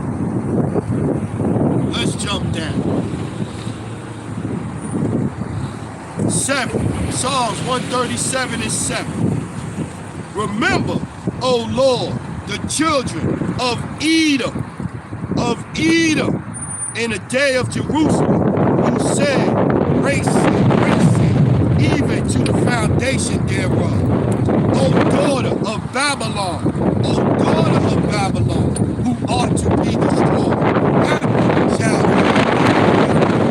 Speaker 1: Let's jump down. 7. Psalms 137 and 7. Remember, O Lord, the children of Edom, in the day of Jerusalem, who said, race it, even to the foundation thereof. O daughter of Babylon, who ought to be destroyed, happy shall be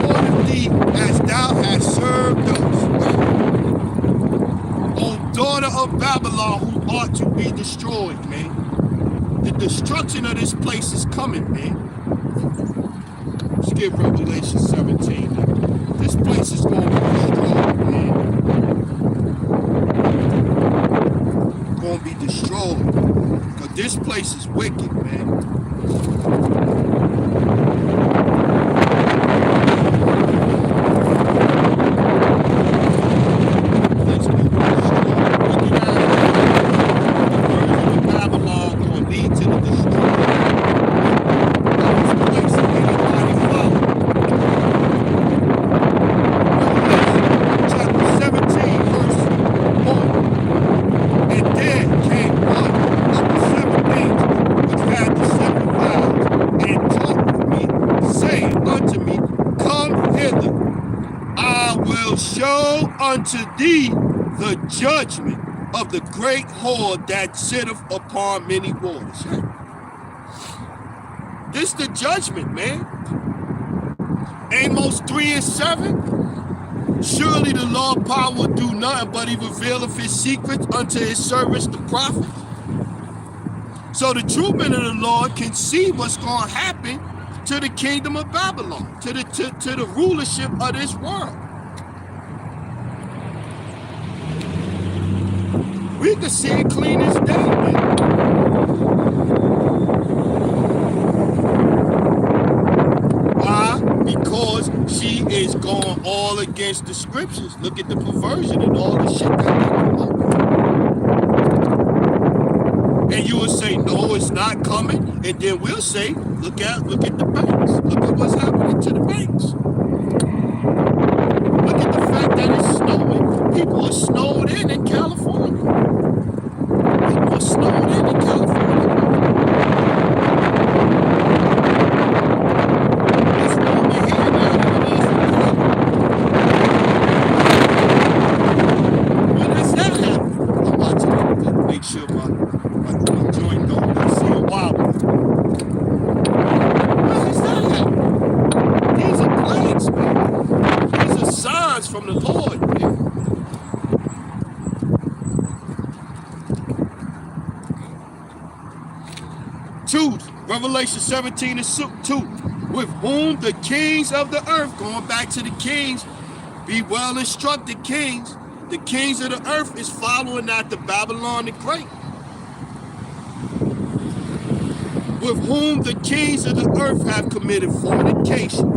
Speaker 1: rewarded thee as thou hast served us. O daughter of Babylon, who ought to be destroyed, man. The destruction of this place is coming, man. Let's get Revelation 17. This place is going to be destroyed, man. Going to be destroyed. Because this place is wicked, man. This going to be destroyed. Wicked ass. The version of Babylon going to lead to the destruction. Unto thee the judgment of the great whore that sitteth upon many waters. This the judgment, man. Amos 3 and 7. Surely the Lord power will do nothing, but he revealeth his secrets unto his servants the prophets. So the true men of the Lord can see what's going to happen to the kingdom of Babylon, to the rulership of this world. We can see it clean as day, man. Why? Because she is going all against the scriptures. Look at the perversion and all the shit that they come up with. And you will say, no, it's not coming. And then we'll say, look at the banks. Look at what's happening to the banks. Look at the fact that it's snowing. People are snowed in California. People are snowed in California. It's warmer here now than it is in California. When does that happen? I'm watching it to make sure my joint don't see a wobble. When does that happen? These are plagues, man. These are signs from the Lord, man. Revelation 17 and 2, with whom the kings of the earth, going back to the kings, be well instructed kings. The kings of the earth is following after Babylon the Great. With whom the kings of the earth have committed fornication,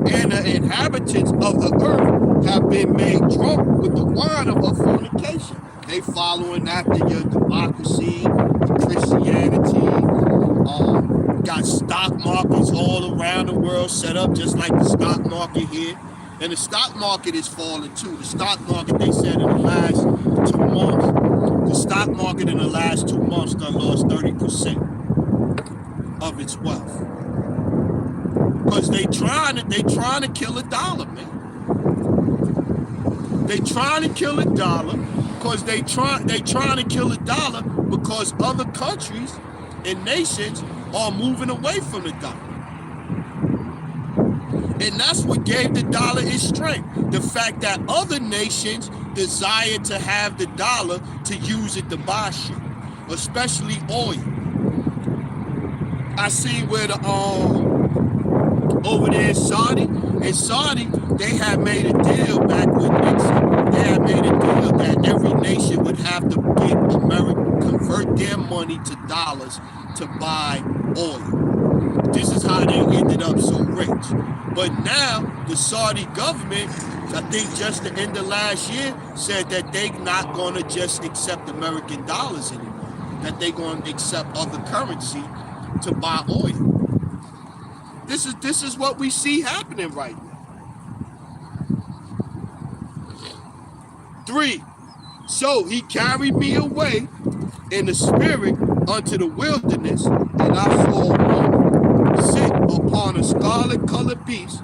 Speaker 1: and the inhabitants of the earth have been made drunk with the wine of her fornication. They following after your democracy, Christianity. Got stock markets all around the world set up just like the stock market here. And the stock market is falling too. The stock market, they said in the last 2 months, the stock market in the last 2 months done lost 30% of its wealth. Because they trying to kill a dollar, man. They trying to kill a dollar because they trying to kill a dollar because other countries and nations are moving away from the dollar. And that's what gave the dollar its strength. The fact that other nations desire to have the dollar to use it to buy shit, especially oil. I see where the over there in Saudi, they had made a deal back with Nixon. They had made a deal that every nation would have to convert their money to dollars to buy oil. This is how they ended up so rich. But now the Saudi government, I think just the end of last year, said that they're not going to just accept American dollars anymore, that they're going to accept other currency to buy oil. This is what we see happening right now. 3. So he carried me away in the spirit unto the wilderness, and I saw a woman sit upon a scarlet-colored beast,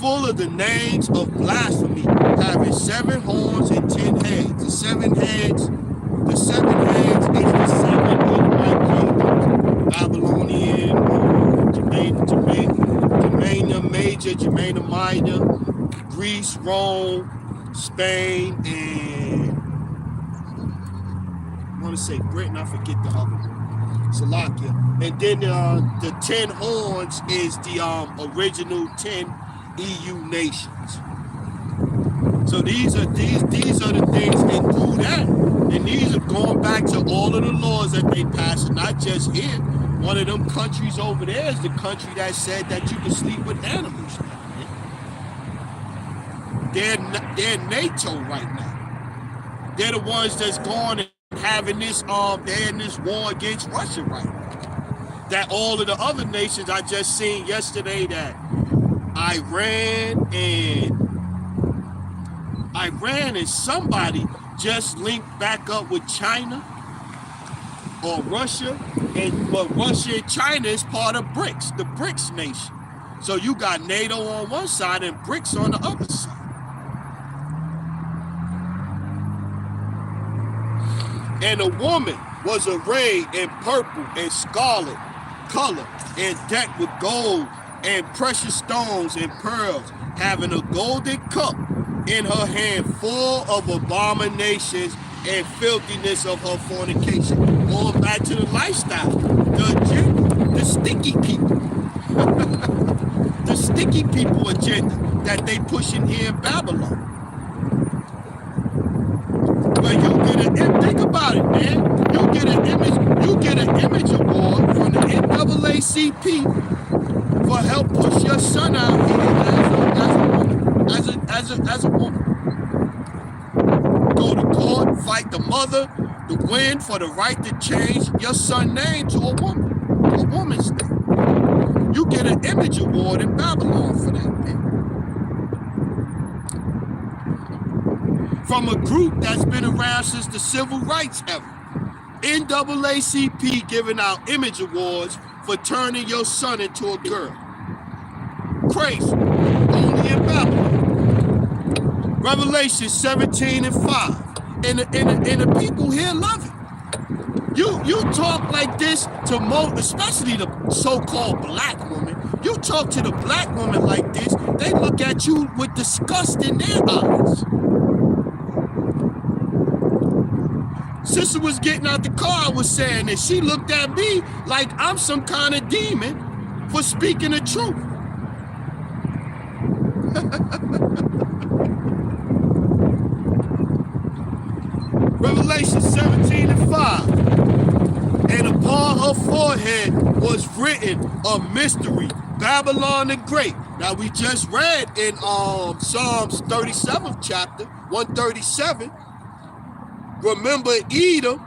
Speaker 1: full of the names of blasphemy, having 7 horns and 10 heads. The seven heads is the 7 Israelite kingdoms: Babylonian, Germania Major, Germania Minor, Greece, Rome, Spain, and I want to say Britain. I forget the other one. Slovakia. And then the 10 horns is the original 10 EU nations. So these are the things, and through that, and these are going back to all of the laws that they passed, and not just here. One of them countries over there is the country that said that you can sleep with animals. They're NATO right now. They're the ones that's going and having this they're in this war against Russia right now. That all of the other nations, I just seen yesterday that Iran and somebody just linked back up with China or Russia, but Russia and China is part of BRICS, the BRICS nation. So you got NATO on one side and BRICS on the other side. And a woman was arrayed in purple and scarlet color, and decked with gold and precious stones and pearls, having a golden cup in her hand, full of abominations and filthiness of her fornication. Going back to the lifestyle, the sticky people, the sticky people agenda that they pushing here in Babylon. But you get think about it, man. You get an image award from the NAACP for help push your son out here as a woman. Go to court, fight the mother, to win for the right to change your son's name to a woman's name. You get an image award in Babylon for that, man. From a group that's been around since the civil rights era. NAACP giving out image awards for turning your son into a girl. Crazy. Only in Babylon. Revelation 17:5. And the people here love it. You talk like this to most, especially the so-called black woman. You talk to the black woman like this, they look at you with disgust in their eyes. Sister was getting out the car, was saying that she looked at me like I'm some kind of demon for speaking the truth. Revelation 17:5. And upon her forehead was written a mystery, Babylon the Great. Now we just read in Psalms 37th chapter, 137. Remember Edom,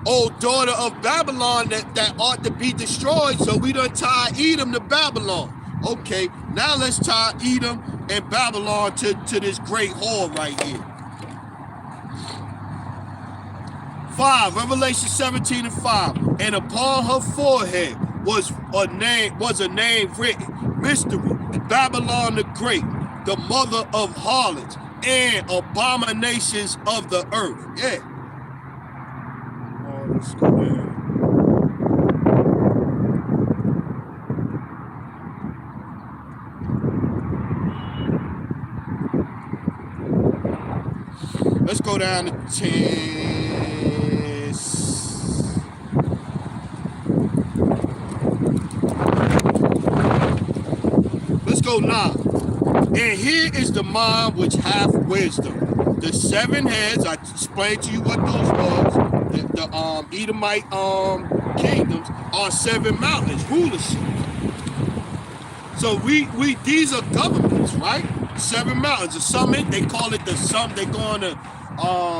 Speaker 1: O daughter of Babylon, that ought to be destroyed. So we done tie Edom to Babylon. Okay, now let's tie Edom and Babylon to this great whore right here. 5, Revelation 17:5. And upon her forehead was a name written, mystery, Babylon the Great, the mother of harlots and abominations of the earth. Yeah. Oh, let's go down. Let's go down to 10. Let's go 9. And here is the mind which hath wisdom. The 7 heads, I explained to you what those was. The Edomite kingdoms are 7 mountains, rulership. So these are governments, right? 7 mountains, a summit. They call it the summit. They go on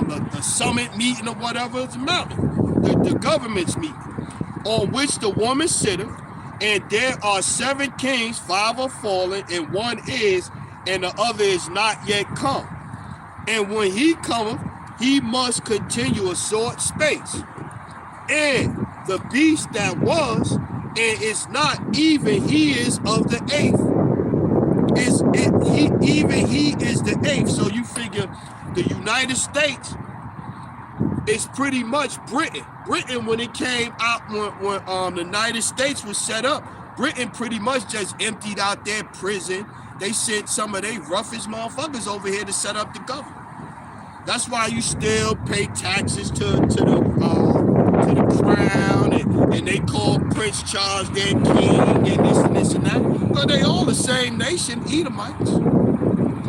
Speaker 1: the summit meeting or whatever. It's a mountain. The government's meeting, on which the woman sitteth, and there are 7 kings, 5 are fallen, and 1 is, and the other is not yet come. And when he cometh, he must continue a short space. And the beast that was, and is not, even he is of the 8th. Even he is the 8th. So you figure the United States is pretty much Britain. Britain, when it came out, when the United States was set up, Britain pretty much just emptied out their prison. They sent some of their roughest motherfuckers over here to set up the government. That's why you still pay taxes to the crown, and they call Prince Charles their king, and this and that. But they all the same nation, Edomites.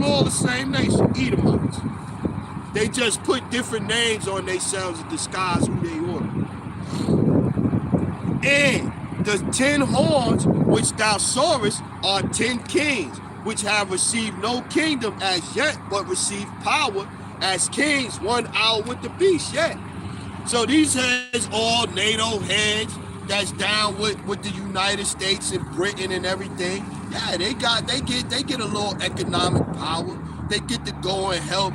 Speaker 1: All the same nation, Edomites. They just put different names on themselves to disguise who they are. And the 10 horns which thou sawest are 10 kings, which have received no kingdom as yet, but received power as kings 1 hour with the beast yet. So these heads, all NATO heads that's down with the United States and Britain and everything. Yeah, they get a little economic power. They get to go and help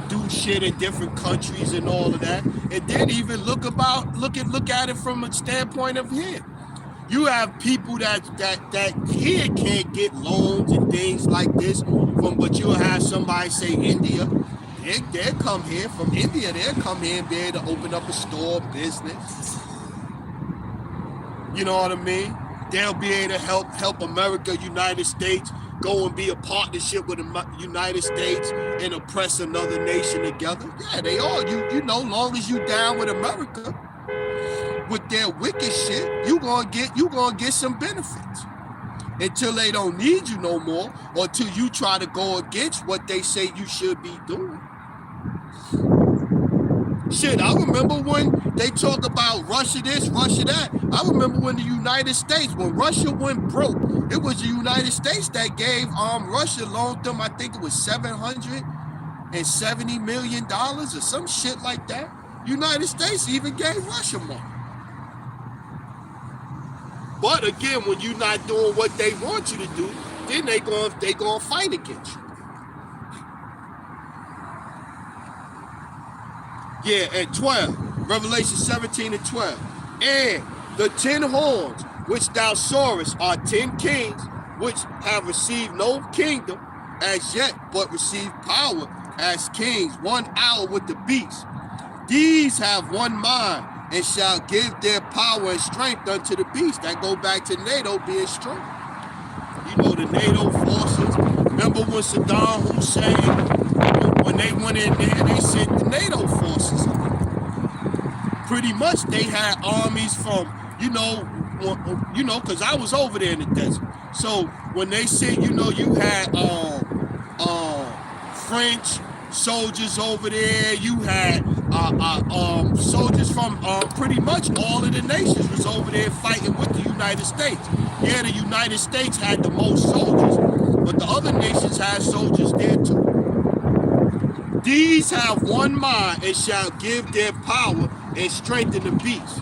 Speaker 1: do shit in different countries and all of that. And then even look at it from a standpoint of here. You have people that here can't get loans and things like this but you'll have somebody say India. They'll come here from India. They'll come here and be able to open up a store business. You know what I mean? They'll be able to help America, United States, go and be a partnership with the United States and oppress another nation together. Yeah, they are. You know, long as you down with America, with their wicked shit, you gonna get some benefits until they don't need you no more, or till you try to go against what they say you should be doing. Shit, I remember when they talk about Russia this, Russia that. I remember when the United States, when Russia went broke, it was the United States that gave Russia, loaned them, I think it was $770 million or some shit like that. United States even gave Russia money. But again, when you're not doing what they want you to do, then they gonna fight against you. Yeah, and 12, Revelation 17 and 12. And the 10 horns which thou sawest are 10 kings, which have received no kingdom as yet, but received power as kings 1 hour with the beast. These have one mind, and shall give their power and strength unto the beast. That go back to NATO being strong. You know, the NATO forces. Remember when Saddam Hussein, when they went in there, they sent the NATO forces. Pretty much they had armies from, because I was over there in the desert. So when they said, you had French soldiers over there, you had soldiers from pretty much all of the nations was over there fighting with the United States. Yeah, the United States had the most soldiers, but the other nations had soldiers there too. These have one mind and shall give their power and strengthen the beast.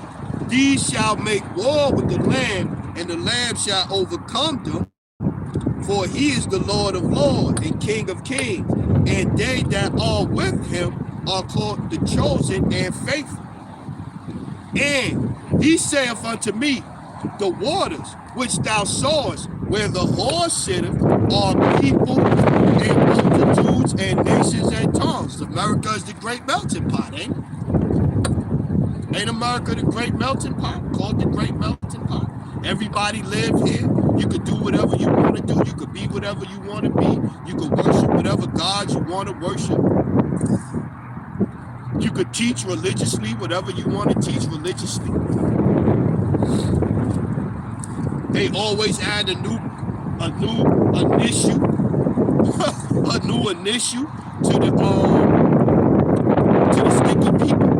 Speaker 1: These shall make war with the Lamb, and the Lamb shall overcome them. For he is the Lord of lords and King of kings, and they that are with him are called the chosen and faithful. And he saith unto me, the waters which thou sawest, where the horse sitteth, are people and multitudes and nations and tongues. America is the great melting pot, ain't it? Ain't America the great melting pot? Called the great melting pot. Everybody live here. You could do whatever you want to do. You could be whatever you want to be. You could worship whatever God you want to worship. You could teach religiously whatever you want to teach religiously. They always add a new initial to the sticky people.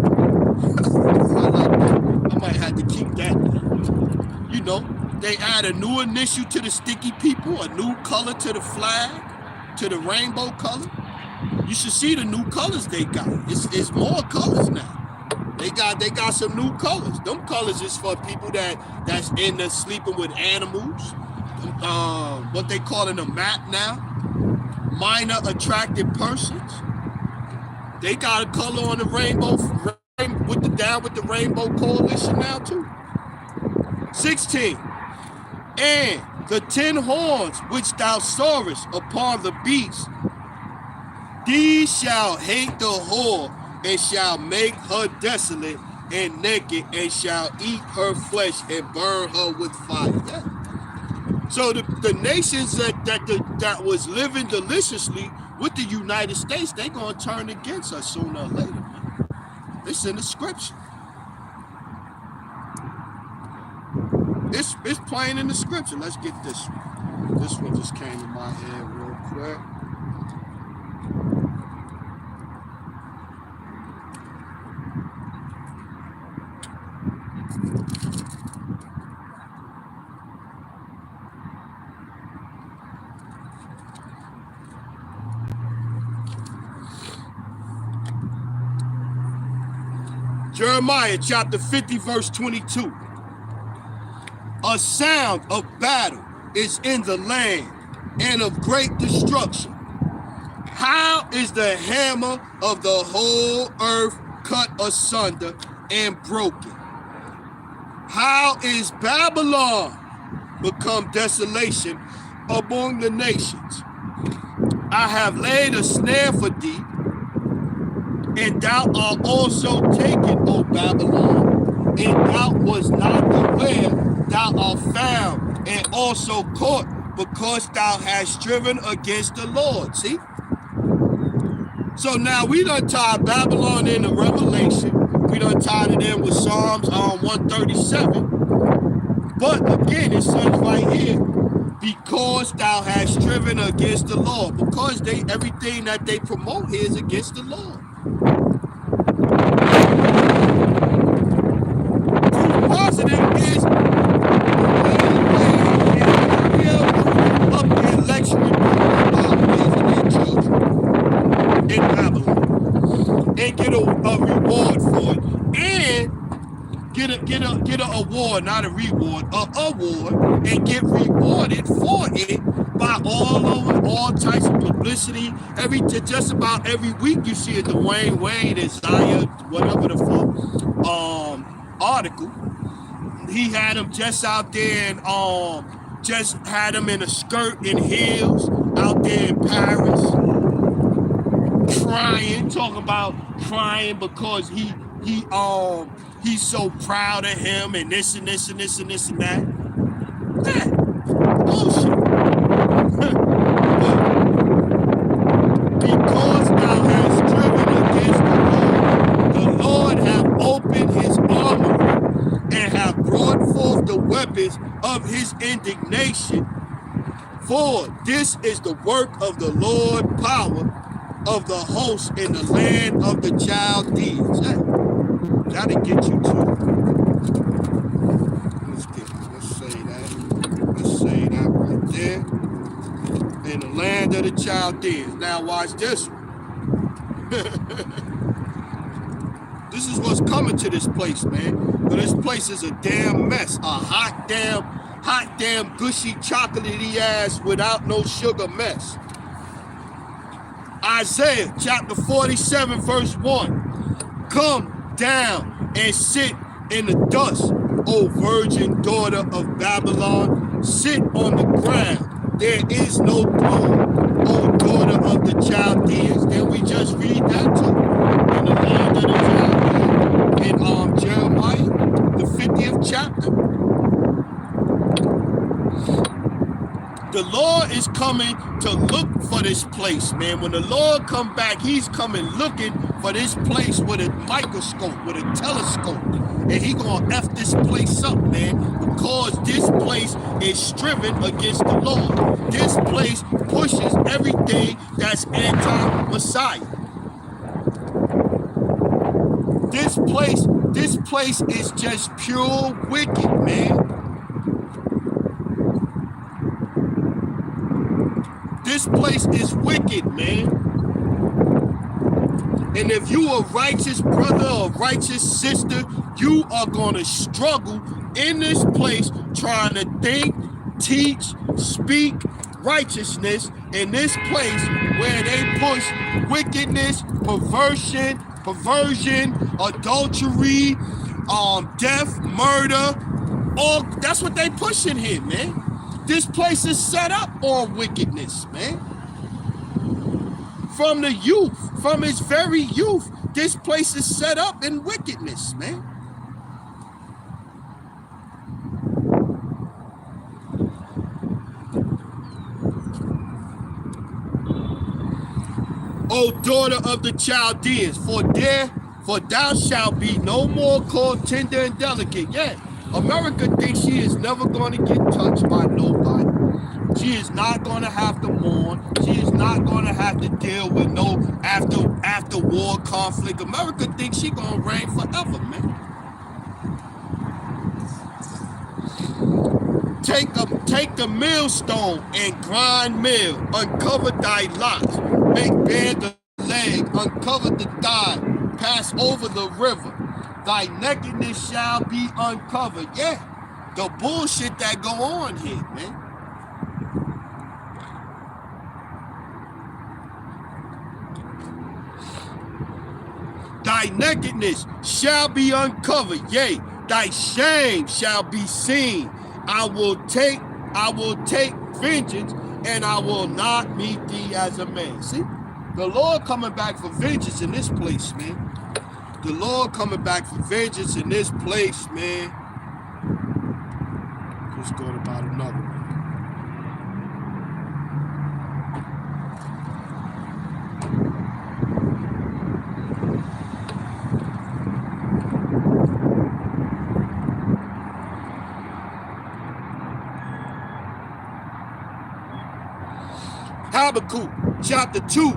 Speaker 1: I like that. I might have to keep that. They add a new initial to the sticky people, a new color to the flag, to the rainbow color. You should see the new colors they got. It's more colors now. They got some new colors. Them colors is for people that's in the sleeping with animals. What they calling a map now. Minor attracted persons. They got a color on the rainbow with the Rainbow Coalition now too. 16. And the 10 horns which thou sawest upon the beast, these shall hate the whore, and shall make her desolate and naked, and shall eat her flesh and burn her with fire. Yeah. So the nations that was living deliciously with the United States, they gonna turn against us sooner or later, man. It's in the scripture. It's plain in the scripture. Let's get this one. This one just came to my head real quick. Jeremiah chapter 50, verse 22. A sound of battle is in the land, and of great destruction. How is the hammer of the whole earth cut asunder and broken? How is Babylon become desolation among the nations? I have laid a snare for thee, and thou art also taken, O Babylon, and thou was not aware. Thou art found and also caught, because thou hast striven against the Lord. See? So now we done tied Babylon into Revelation. We done tied it in with Psalms 137. But again, it says right here, because thou hast striven against the Lord. Because everything that they promote here is against the Lord. Proof positive is in Babylon and get a reward for it, and get a award, not a reward, a award, and get rewarded for it by all types of publicity. Just about every week you see a Dwayne Wade, Isaiah, whatever the fuck, article. He had him just out there and just had him in a skirt and heels out there in Paris, talking about crying because he's so proud of him and this and this and this and this and that. Yeah, bullshit. Because thou hast striven against the Lord hath opened his armory and hath brought forth the weapons of his indignation. For this is the work of the Lord, power of the host in the land of the Chaldeans. That'll get you to. Let's say that right there. In the land of the Chaldeans. Now watch this one. This is what's coming to this place, man. But this place is a damn mess. A hot damn gushy chocolatey ass without no sugar mess. Isaiah chapter 47 verse 1. Come down and sit in the dust, O virgin daughter of Babylon. Sit on the ground. There is no throne, O daughter of the Chaldeans. Then we just read that too. In the land of the Chaldeans. In Jeremiah, the 50th chapter. The Lord is coming to look for this place, man. When the Lord come back, he's coming looking for this place with a microscope, with a telescope. And he gonna F this place up, man, because this place is striven against the Lord. This place pushes everything that's anti-Messiah. This place is just pure wicked, man. This place is wicked, man. And if you a righteous brother or righteous sister, you are going to struggle in this place trying to think, teach, speak righteousness in this place where they push wickedness, perversion, adultery, death, murder. All that's what they pushing here, man. This place is set up on wickedness, man. From the youth, from its very youth, this place is set up in wickedness, man. O daughter of the Chaldeans, for thou shalt be no more called tender and delicate. Yeah, America thinks she is never going to get touched by nobody. She is not going to have to mourn. She is not going to have to deal with no after war conflict. America thinks she going to reign forever, man. Take the millstone and grind mill, uncover thy locks, make bare the leg, uncover the thigh, pass over the river. Thy nakedness shall be uncovered. Yeah, the bullshit that go on here, man. Thy nakedness shall be uncovered, yea, thy shame shall be seen. I will take vengeance, and I will not meet thee as a man. See, the Lord coming back for vengeance in this place, man. The Lord coming back for vengeance in this place, man. Let's go about another one. Habakkuk chapter 2,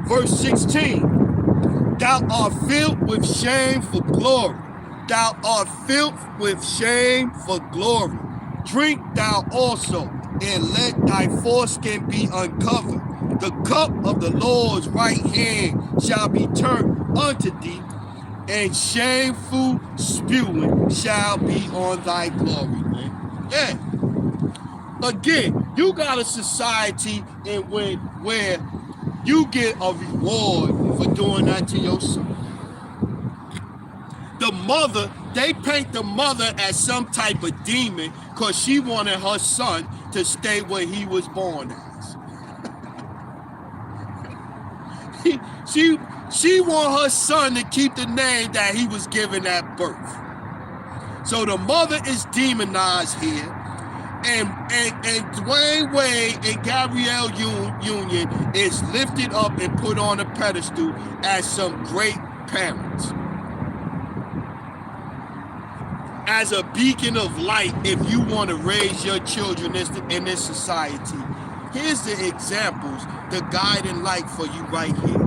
Speaker 1: verse 16. Thou art filled with shame for glory. Thou art filled with shame for glory. Drink thou also, and let thy foreskin be uncovered. The cup of the Lord's right hand shall be turned unto thee, and shameful spewing shall be on thy glory, man. Yeah. Again, you got a society where you get a reward for doing that to your son. The mother, they paint the mother as some type of demon because she wanted her son to stay where he was born as. she want her son to keep the name that he was given at birth. So the mother is demonized here. And Dwayne Wade and Gabrielle Union is lifted up and put on a pedestal as some great parents. As a beacon of light, if you want to raise your children in this society, here's the examples, the guiding light for you right here.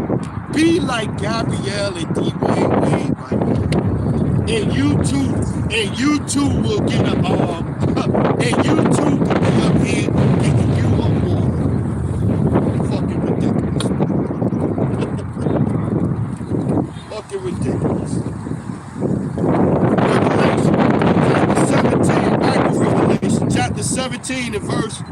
Speaker 1: Be like Gabrielle and Dwayne Wade right here. And you too will get a and you too can be up here getting you a war. Fucking ridiculous. Fucking ridiculous. Revelation chapter 17 and verse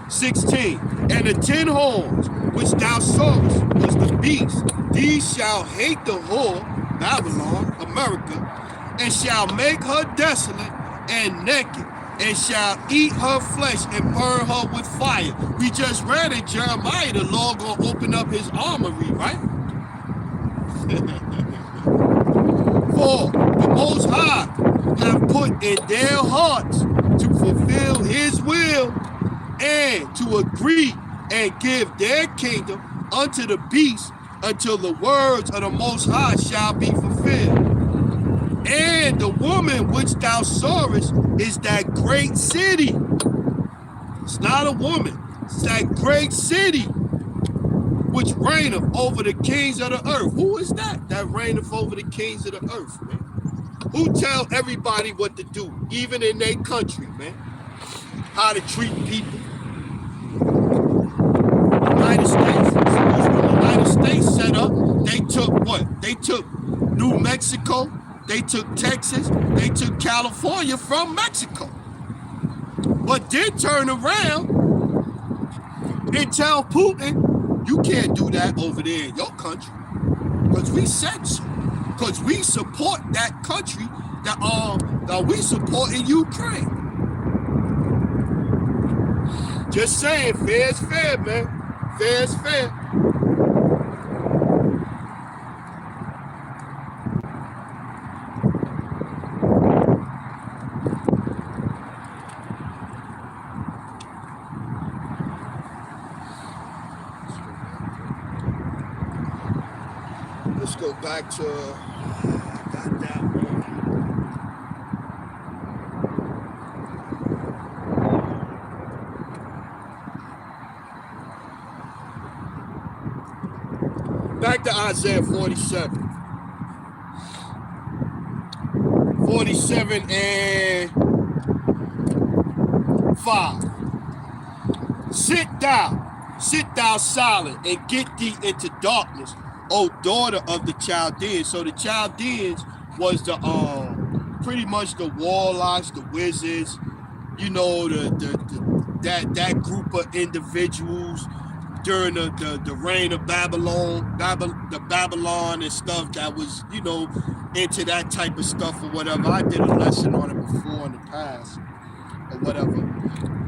Speaker 1: 16. And the 10 horns which thou sawest was the beast. These shall hate the whore, Babylon, America, and shall make her desolate and naked, and shall eat her flesh and burn her with fire. We just read in Jeremiah, the Lord gonna open up his armory, right? For the Most High have put in their hearts to fulfill his will and to agree and give their kingdom unto the beast until the words of the Most High shall be fulfilled. And the woman which thou sawest is that great city. It's not a woman. It's that great city which reigneth over the kings of the earth. Who is that? That reigneth over the kings of the earth, man. Who tell everybody what to do, even in their country, man? how to treat people. United States. Because when the United States set up, they took what? They took New Mexico, they took Texas, they took California from Mexico. But did turn around and tell Putin, you can't do that over there in your country. Because we said so. Because we support that country that we support in Ukraine. Just saying, fair is fair, man. Fair is fair. Let's go back to got that one. Back to Isaiah 47. 47 and 5. Sit thou silent and get thee into darkness, O daughter of the Chaldeans. So the Chaldeans was the pretty much the warlocks, the wizards, you know, that group of individuals during the reign of Babylon and stuff that was, you know, into that type of stuff or whatever. I did a lesson on it before in the past or whatever.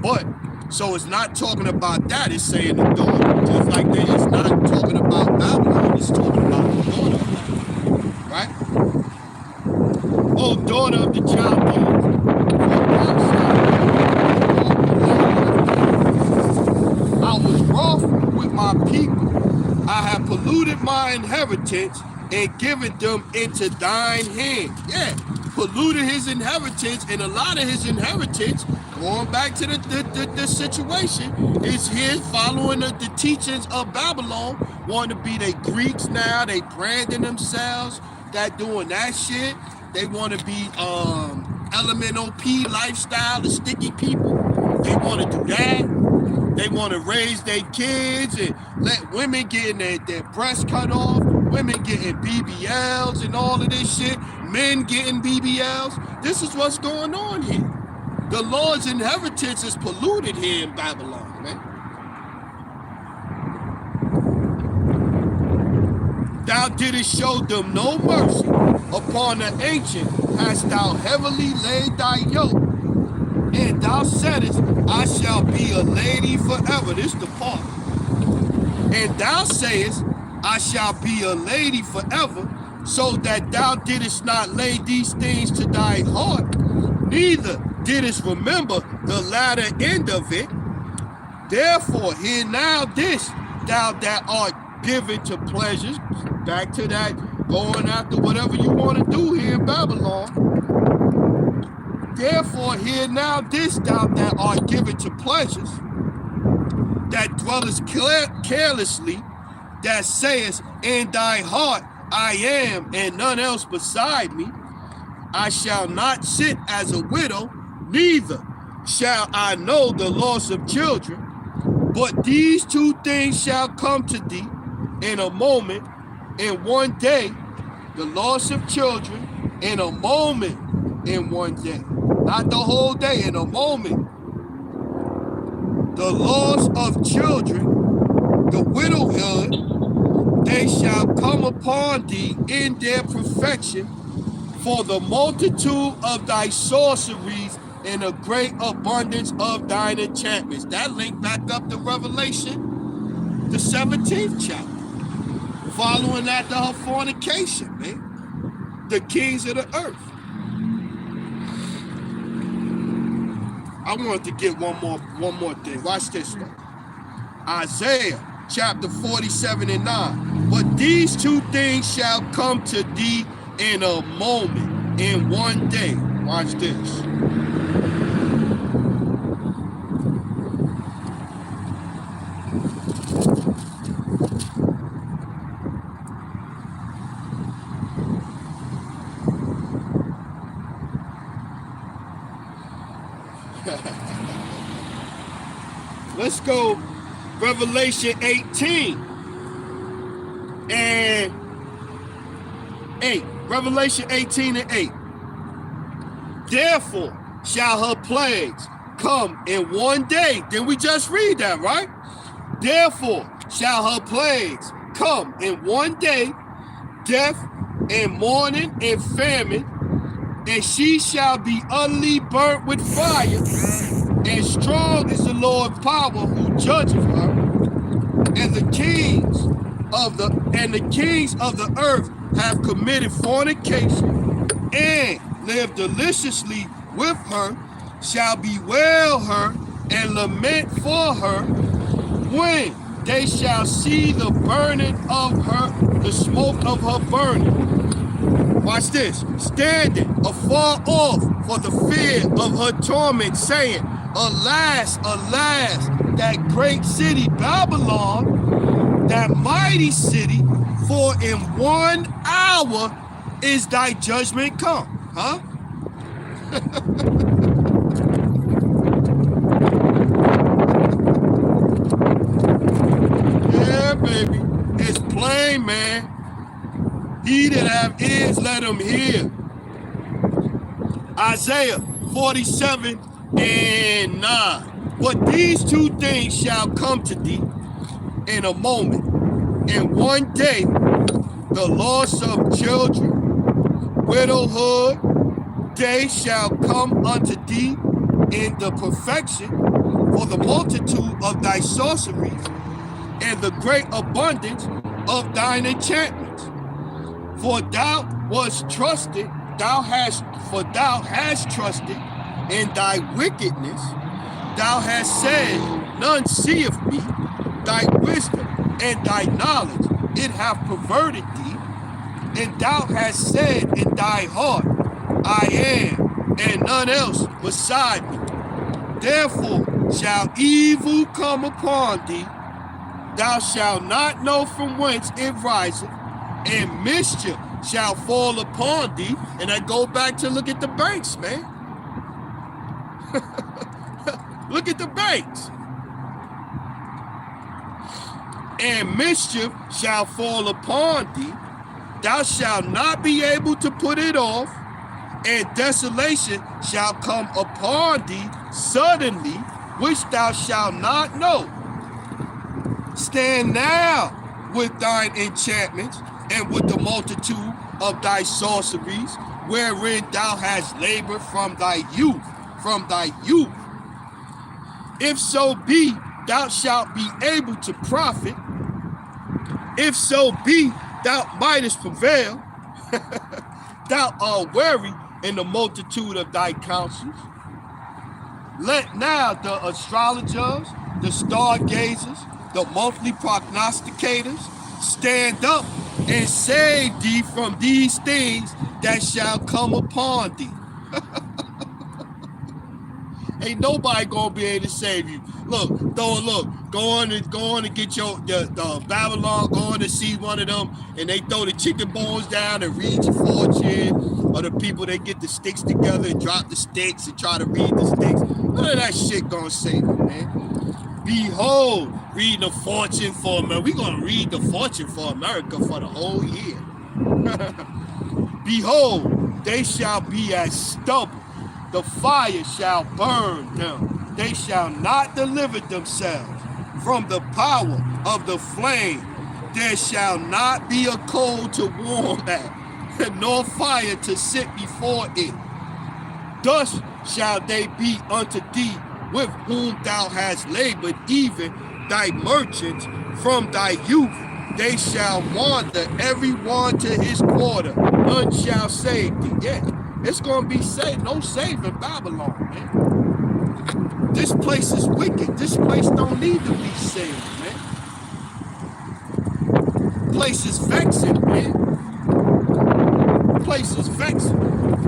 Speaker 1: But so it's not talking about that, it's saying the daughter. Just like that, it's not talking about Babylon, it's talking about the daughter of Babylon, right? Oh, daughter of the Chaldeans, I was wroth with my people. I have polluted my inheritance and given them into thine hand. Yeah, polluted his inheritance, and a lot of his inheritance, going back to the situation, is his following the teachings of Babylon, wanting to be they Greeks now, they branding themselves, that doing that shit. They want to be LMNOP lifestyle, the sticky people. They want to do that. They want to raise their kids and let women get their breasts cut off, women getting BBLs and all of this shit, men getting BBLs. This is what's going on here. The Lord's inheritance is polluted here in Babylon, man. Thou didst show them no mercy. Upon the ancient hast thou heavily laid thy yoke. And thou saidest, I shall be a lady forever. This is the part. And thou sayest, I shall be a lady forever, so that thou didst not lay these things to thy heart, neither didst remember the latter end of it. Therefore, hear now this, thou that art given to pleasures, back to that, going after whatever you want to do here in Babylon. Therefore, hear now this, thou that art given to pleasures, that dwellest carelessly, that sayest in thy heart, I am, and none else beside me. I shall not sit as a widow, neither shall I know the loss of children. But these two things shall come to thee in a moment, in one day, the loss of children, in a moment, in one day. Not the whole day, in a moment. The loss of children, the widowhood, they shall come upon thee in their perfection, for the multitude of thy sorceries and a great abundance of thine enchantments. That link back up to Revelation, the 17th chapter. Following after her fornication, man. The kings of the earth. I wanted to get one more thing. Watch this though. Isaiah chapter 47 and 9. But these two things shall come to thee in a moment, in one day. Watch this. let's go Revelation 18 and 8. Revelation 18 and 8. Therefore shall her plagues come in one day. Didn't we just read that, right? Therefore shall her plagues come in one day, death and mourning and famine, and she shall be utterly burnt with fire, and strong is the Lord's power who judgeth her, and the kings of the earth have committed fornication, and live deliciously with her, shall bewail her and lament for her, when they shall see the burning of her, the smoke of her burning. Watch this. Standing afar off for the fear of her torment, saying, Alas, alas, that great city Babylon, that mighty city, for in 1 hour is thy judgment come. Huh? Yeah, baby. It's plain, man. He that have ears, let him hear. Isaiah 47 and 9. But these two things shall come to thee in a moment. In one day, the loss of children, widowhood, they shall come unto thee in the perfection, for the multitude of thy sorceries, and the great abundance of thine enchantments. For thou hast trusted in thy wickedness. Thou hast said, none seeth me. Thy wisdom and thy knowledge, it hath perverted thee. And thou hast said in thy heart, I am, and none else beside me. Therefore shall evil come upon thee. Thou shalt not know from whence it riseth, and mischief shall fall upon thee. And I go back to look at the banks, man. Look at the banks. And mischief shall fall upon thee. Thou shalt not be able to put it off, and desolation shall come upon thee suddenly, which thou shalt not know. Stand now with thine enchantments, and with the multitude of thy sorceries, wherein thou hast labored from thy youth, If so be, thou shalt be able to profit. If so be, thou mightest prevail. Thou art weary in the multitude of thy counsels. Let now the astrologers, the stargazers, the monthly prognosticators stand up and save thee from these things that shall come upon thee. Ain't nobody gonna be able to save you. Look, go on and get the Babylon, go on to see one of them, and they throw the chicken bones down and read your fortune, or the people that get the sticks together and drop the sticks and try to read the sticks. None of that shit gonna save you, man. Behold, read the fortune for America. We gonna read the fortune for America for the whole year. Behold, they shall be as stubble. The fire shall burn them. They shall not deliver themselves from the power of the flame. There shall not be a coal to warm at, nor fire to sit before it. Thus shall they be unto thee, with whom thou hast labored, even thy merchants from thy youth. They shall wander every one to his quarter. None shall save thee. Yeah, it's going to be saved. No saving Babylon, man. This place is wicked. This place don't need to be saved, man. Place is vexing, man. Place is vexing.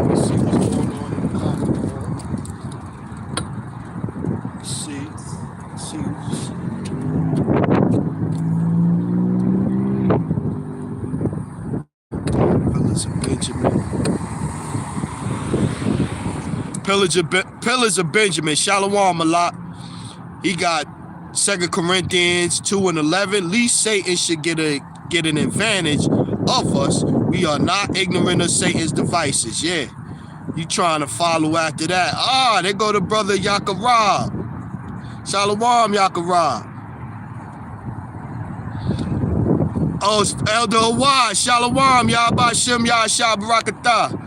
Speaker 1: Let's see what's going on in the common. See. Pillars of Benjamin. Shalom Malak. He got 2 Corinthians 2:11, least Satan should get an advantage of us. We are not ignorant of Satan's devices. Yeah, you trying to follow after that. Ah, there go the brother Yakarab. Shalom, Yakarab. Oh, Elder Awad, Shalom, Yahbashim, Yahshua Barakatah.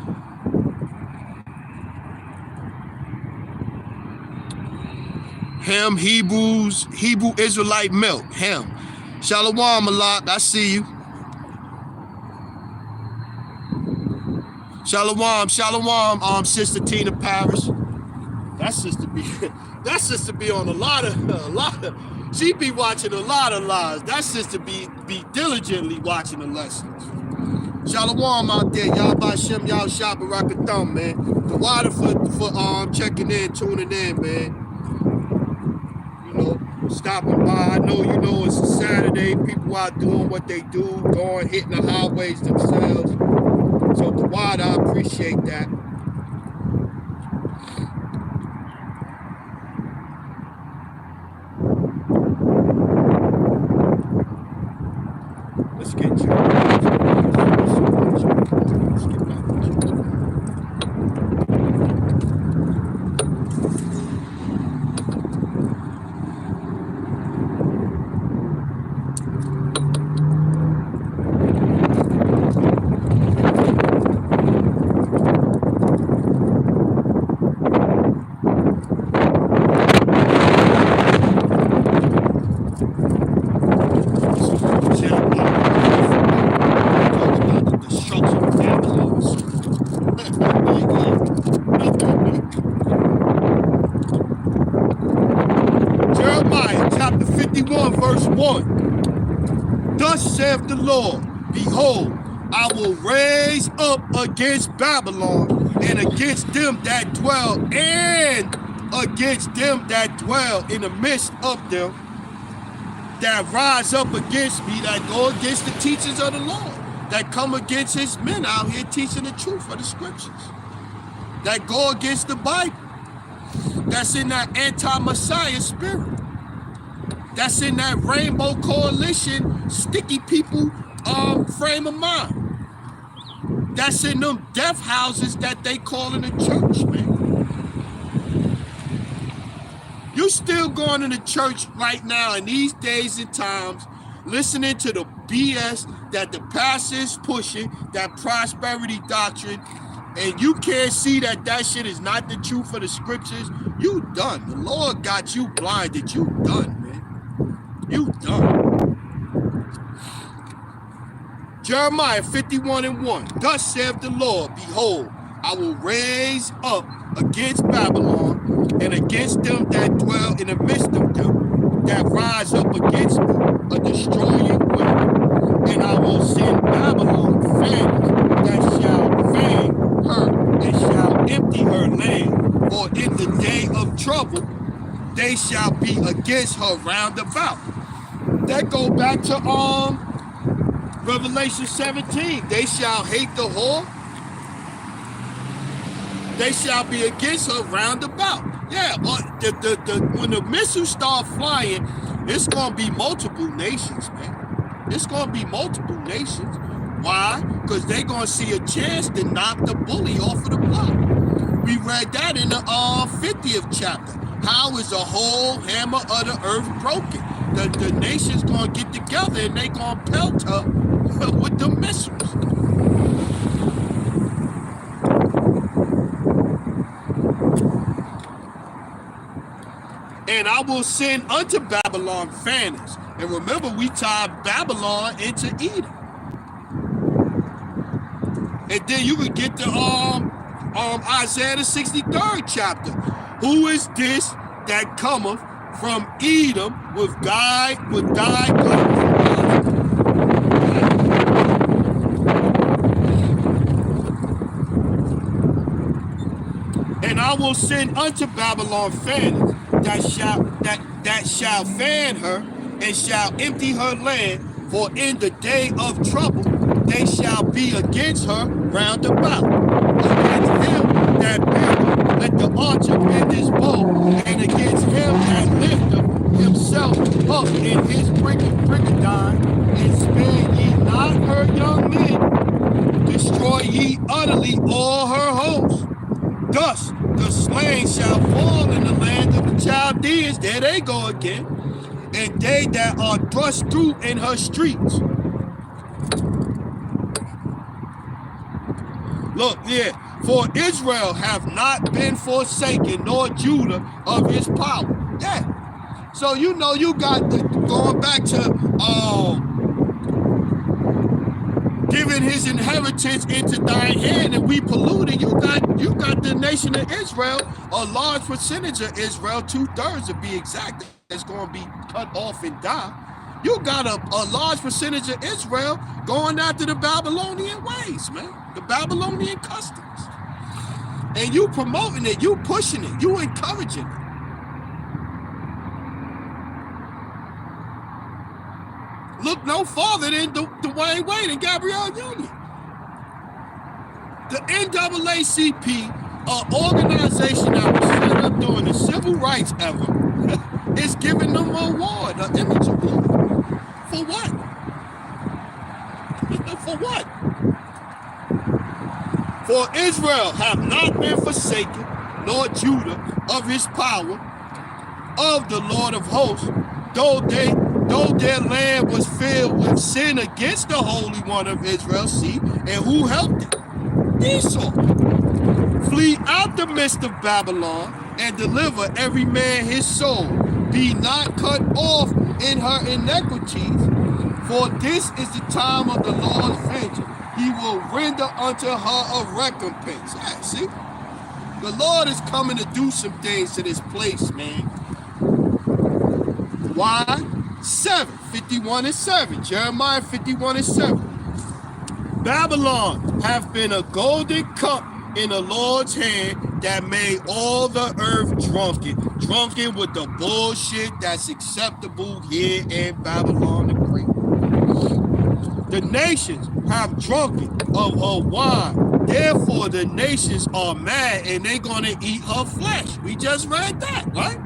Speaker 1: Him, Hebrew Israelite milk, him. Shalom, Malak, I see you. Shalom, Sister Tina Parrish. That sister be on a lot of, she be watching a lot of lives. That sister be diligently watching the lessons. Shalom out there, y'all by Shem, y'all shop Barakatham, man. The water for checking in, tuning in, man. You know, stopping by. I know you know it's a Saturday. People out doing what they do, going, hitting the highways themselves. So the water, I appreciate that. Let's get you. Let's get back to you. Verse 1. Thus saith the Lord, behold, I will raise up against Babylon and against them that dwell in the midst of them that rise up against me, that go against the teachings of the Lord, that come against his men out here teaching the truth of the scriptures, that go against the Bible, that's in that anti-Messiah spirit. That's in that Rainbow Coalition, sticky people frame of mind. That's in them death houses that they call in the church, man. You still going to the church right now in these days and times, listening to the BS that the pastor is pushing, that prosperity doctrine, and you can't see that shit is not the truth of the scriptures. You done. The Lord got you blinded. You done, man. You done. Jeremiah 51:1. Thus saith the Lord, behold, I will raise up against Babylon and against them that dwell in the midst of them, that rise up against me, a destroying wind. And I will send Babylon famines that shall fan her and shall empty her land. For in the day of trouble, they shall be against her round about. That go back to Revelation 17. They shall hate the whore. They shall be against her round about. Yeah, when the missiles start flying, it's gonna be multiple nations, man. It's gonna be multiple nations. Why? Because they're gonna see a chance to knock the bully off of the block. We read that in the 50th chapter. How is the whole hammer of the earth broken? The nation's gonna get together and they gonna pelt her with the missiles. And I will send unto Babylon famines. And remember, we tied Babylon into Edom. And then you could get to Isaiah the 63rd chapter. Who is this that cometh from Edom with dyed clothes? And I will send unto Babylon famines that shall fan her and shall empty her land, for in the day of trouble they shall be against her round about. Against him that buildeth, let the archer bend his bow, and against him that lifteth, himself up in his brigandine, and spare ye not her young men, destroy ye utterly all her hosts. Thus the slain shall fall in the land of the Chaldeans, there they go again, and they that are thrust through in her streets. Look, yeah, for Israel have not been forsaken, nor Judah of his power. Yeah. So you know you got the, going back to giving his inheritance into thine hand, and we polluted. You got the nation of Israel, a large percentage of Israel, 2/3 to be exact, that's going to be cut off and die. You got a large percentage of Israel going after the Babylonian ways, man, the Babylonian customs. And you promoting it, you pushing it, you encouraging it. Look no farther than Dwayne Wade and Gabrielle Union. The NAACP, an organization that was set up during the civil rights era, is giving them an award, an image award. For what? For what? For Israel have not been forsaken, nor Judah of his power, of the Lord of hosts, though their land was filled with sin against the Holy One of Israel. See, and who helped it? Esau. Flee out the midst of Babylon, and deliver every man his soul. Be not cut off in her iniquities, for this is the time of the Lord's vengeance. He will render unto her a recompense. Yeah, see? The Lord is coming to do some things to this place, man. Why? 51:7. Jeremiah 51:7. Babylon hath been a golden cup in the Lord's hand that made all the earth drunken with the bullshit that's acceptable here in Babylon the Great. The nations have drunken of her wine, therefore the nations are mad and they're gonna eat her flesh. We just read that, right?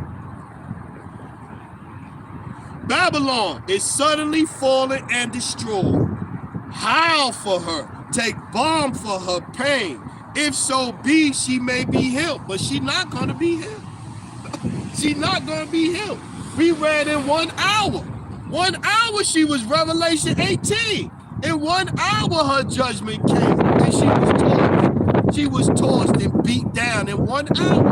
Speaker 1: Babylon is suddenly fallen and destroyed. Howl for her, take balm for her pain. If so be she may be healed, but she's not going to be healed. She's not going to be healed. We read in 1 hour. 1 hour she was Revelation 18. In 1 hour her judgment came, and she was tossed. She was tossed and beat down in 1 hour.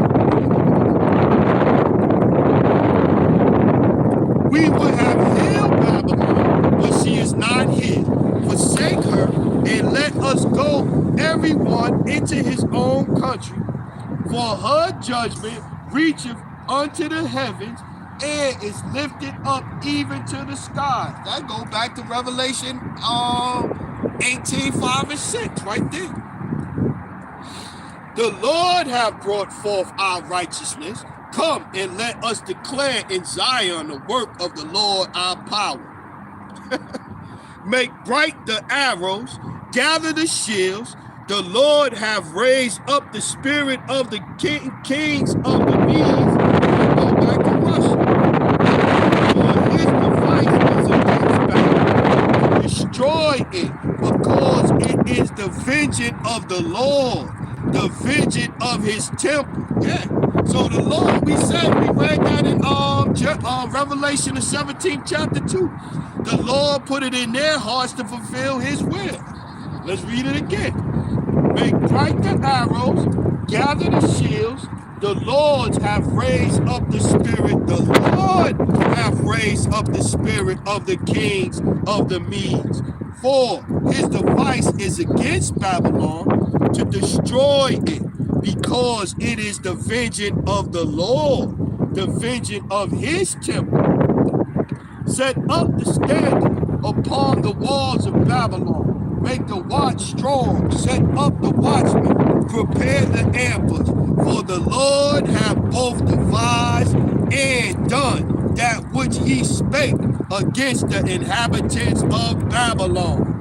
Speaker 1: We would have healed Babylon, but she is not here. Forsake her and let us go, everyone into his own country. For her judgment reacheth unto the heavens and is lifted up even to the skies. That go back to Revelation 18:5-6, right there. The Lord hath brought forth our righteousness. Come and let us declare in Zion the work of the Lord our power. Make bright the arrows, gather the shields. The Lord hath raised up the spirit of the kings of the Medes. Go back to Russia. For his device is against battle. Destroy it, because it is the vengeance of the Lord, the vengeance of his temple. Yeah. So the Lord, we read that in Revelation the 17th chapter 2. The Lord put it in their hearts to fulfill his will. Let's read it again. Make bright the arrows, gather the shields. The Lord hath raised up the spirit. The Lord hath raised up the spirit of the kings of the Medes. For his device is against Babylon to destroy it, because it is the vengeance of the Lord, the vengeance of his temple. Set up the standard upon the walls of Babylon. Make the watch strong. Set up the watchmen. Prepare the ambush. For the Lord hath both devised and done that which he spake against the inhabitants of Babylon.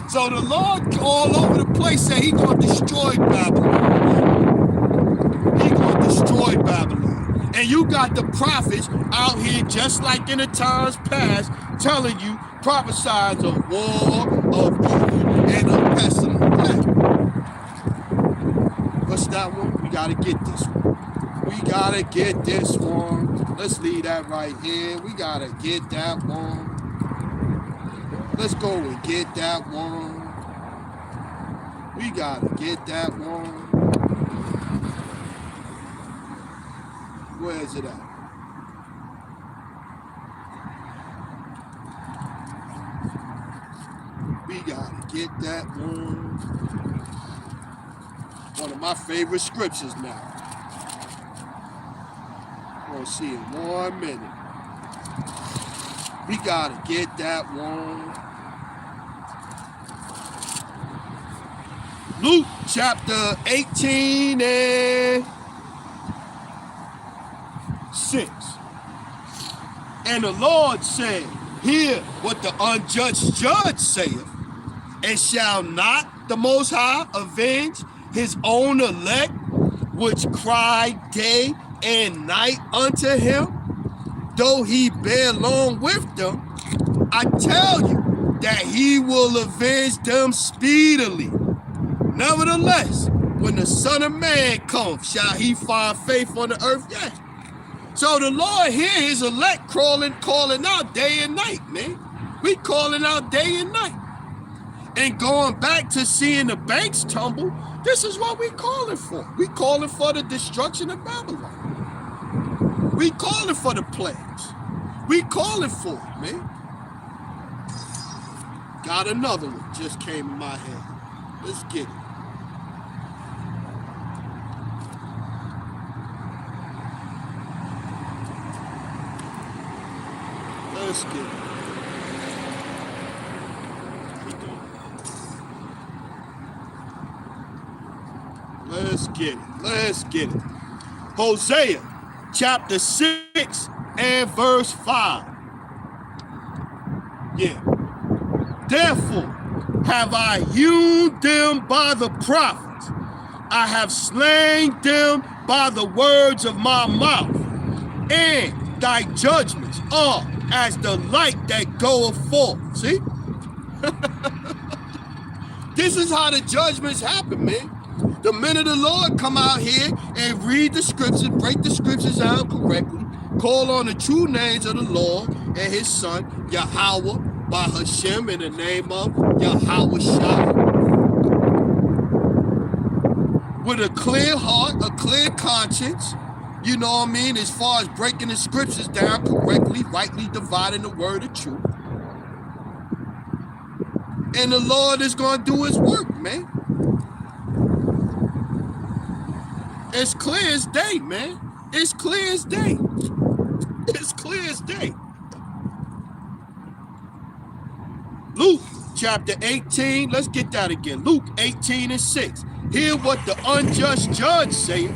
Speaker 1: So the Lord all over the place said he's going to destroy Babylon. He's going to destroy Babylon. And you got the prophets out here just like in the times past telling you, prophesying of war, of evil, and of pestilence. What's that one? We gotta get this one. We gotta get this one. Let's leave that right here. We gotta get that one. Let's go and get that one. We gotta get that one. Where is it at? We gotta get that one. One of my favorite scriptures now. We'll see in 1 minute. We gotta get that one. Luke chapter 18 and 6. And the Lord said, hear what the unjust judge saith, and shall not the Most High avenge his own elect, which cry day and night unto him, though he bear long with them? I tell you that he will avenge them speedily. Nevertheless, when the Son of Man comes, shall he find faith on the earth? Yes. So the Lord hear his elect calling out day and night, man. We calling out day and night. And going back to seeing the banks tumble, this is what we calling for. We calling for the destruction of Babylon. We calling for the plagues. We calling for it, man. Got another one just came in my head. Let's get it. Let's get it. Let's get it. Let's get it. Hosea chapter 6 and verse 5. Yeah. Therefore have I hewn them by the prophets. I have slain them by the words of my mouth. And thy judgments are as the light that goeth forth. See? This is how the judgments happen, man. The men of the Lord come out here and read the scriptures, break the scriptures out correctly, call on the true names of the Lord and his son, Yahweh, by Hashem, in the name of Yahweh Shah. With a clear heart, a clear conscience, you know what I mean, as far as breaking the scriptures down correctly, rightly dividing the word of truth. And the Lord is going to do his work, man. It's clear as day, man. It's clear as day. It's clear as day. Luke chapter 18, let's get that again. Luke 18 and 6. Hear what the unjust judge saith,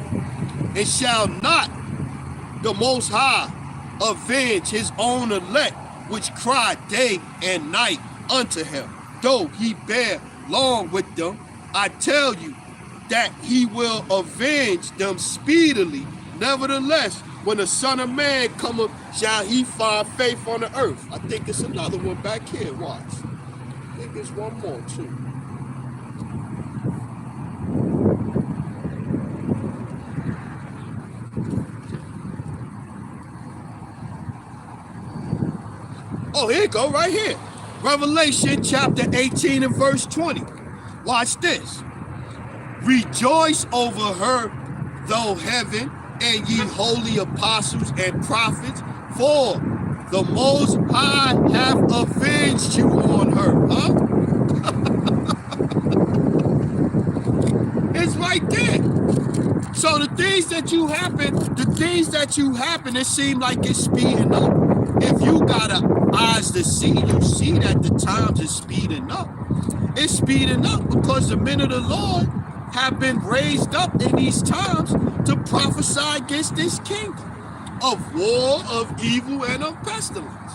Speaker 1: and shall not the Most High avenge his own elect, which cry day and night unto him, though he bear long with them? I tell you that he will avenge them speedily. Nevertheless, when the Son of Man cometh, shall he find faith on the earth? I think it's another one back here. Watch. I think it's one more too. Oh, here you go, right here. Revelation chapter 18 and verse 20. Watch this. Rejoice over her, though heaven, and ye holy apostles and prophets, for the Most High hath avenged you on her. Huh? It's right there. So the things that you happen, it seems like it's speeding up. If you got eyes to see, you see that the times is speeding up. It's speeding up because the men of the Lord have been raised up in these times to prophesy against this kingdom of war, of evil, and of pestilence.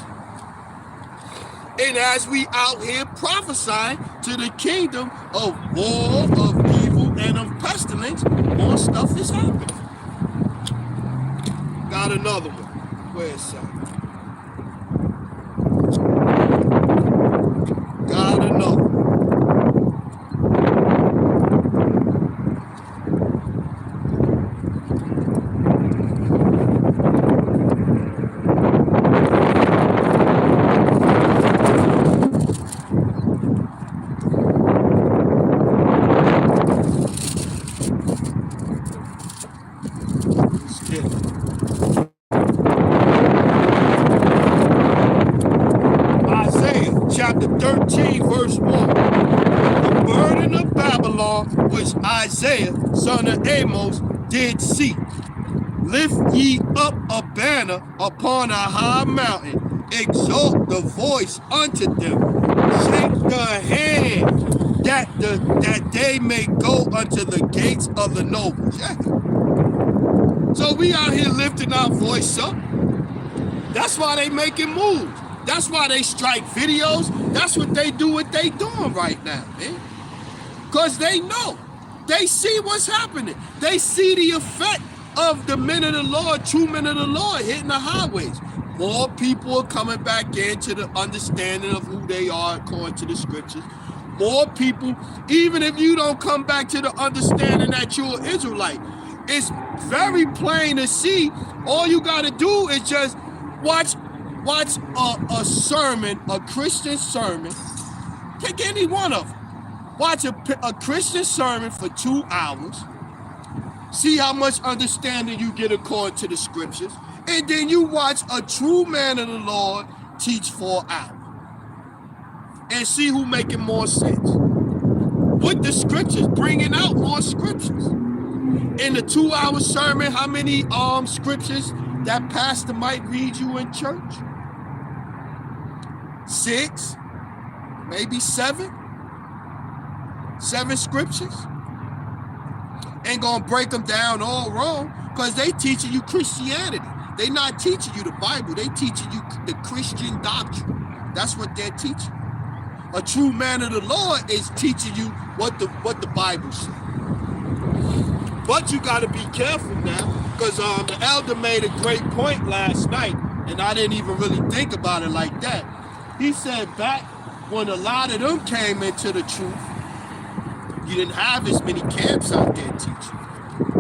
Speaker 1: And as we out here prophesying to the kingdom of war, of evil, and of pestilence, more stuff is happening. Got another one. Where's that? Got another one. Isaiah chapter 13, verse 1. The burden of Babylon, which Isaiah, son of Amos, did see. Lift ye up a banner upon a high mountain, exalt the voice unto them, shake the hand, that they may go unto the gates of the nobles. Yeah. So we out here lifting our voice up. That's why they making moves. That's why they strike videos. That's what they do, what they doing right now, man. Because they know. They see what's happening. They see the effect of the men of the Lord, true men of the Lord, hitting the highways. More people are coming back into the understanding of who they are according to the scriptures. More people, even if you don't come back to the understanding that you're an Israelite, it's very plain to see. All you got to do is just watch a sermon, a Christian sermon. Take any one of them. Watch a Christian sermon for 2 hours. See how much understanding you get according to the scriptures. And then you watch a true man of the Lord teach for an hour. And see who making more sense. With the scriptures, bringing out more scriptures. In the 2-hour sermon, how many scriptures that pastor might read you in church? 6, maybe 7. 7 scriptures. Ain't gonna break them down all wrong, because they teaching you Christianity. They not teaching you the Bible. They teaching you the Christian doctrine. That's what they're teaching. A true man of the Lord is teaching you what the Bible says. But you got to be careful now, because the elder made a great point last night, and I didn't even really think about it like that. He said back when a lot of them came into the truth, you didn't have as many camps out there teaching.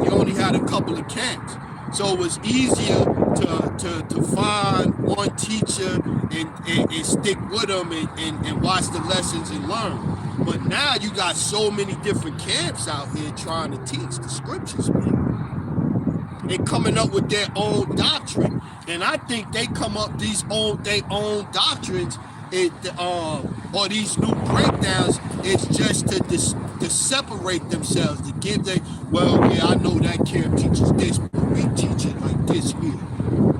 Speaker 1: You only had a couple of camps. So it was easier to find one teacher and stick with them and watch the lessons and learn. But now you got so many different camps out here trying to teach the scriptures, man. And coming up with their own doctrine. And I think they come up their own doctrines or these new breakdowns. It's just to separate themselves, to give I know that camp teaches this, but we teach it like this here.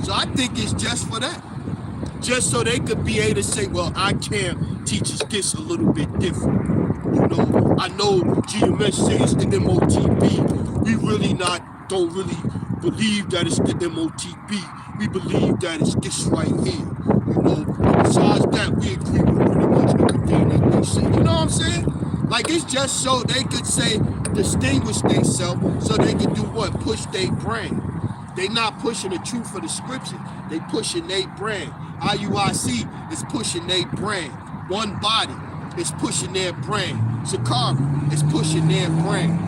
Speaker 1: So I think it's just for that. Just so they could be able to say, well, our camp teaches this a little bit different. You know, I know GMS says the MOTB. We don't really believe that it's the MOTB. We believe that it's this right here. You know, besides that, we agree with pretty much everything that they say. You know what I'm saying? Like, it's just so they could say, distinguish themselves, so they could do what? Push their brand. They not pushing the truth of the scripture. They pushing their brand. IUIC is pushing their brand. One Body is pushing their brand. Sakari is pushing their brand.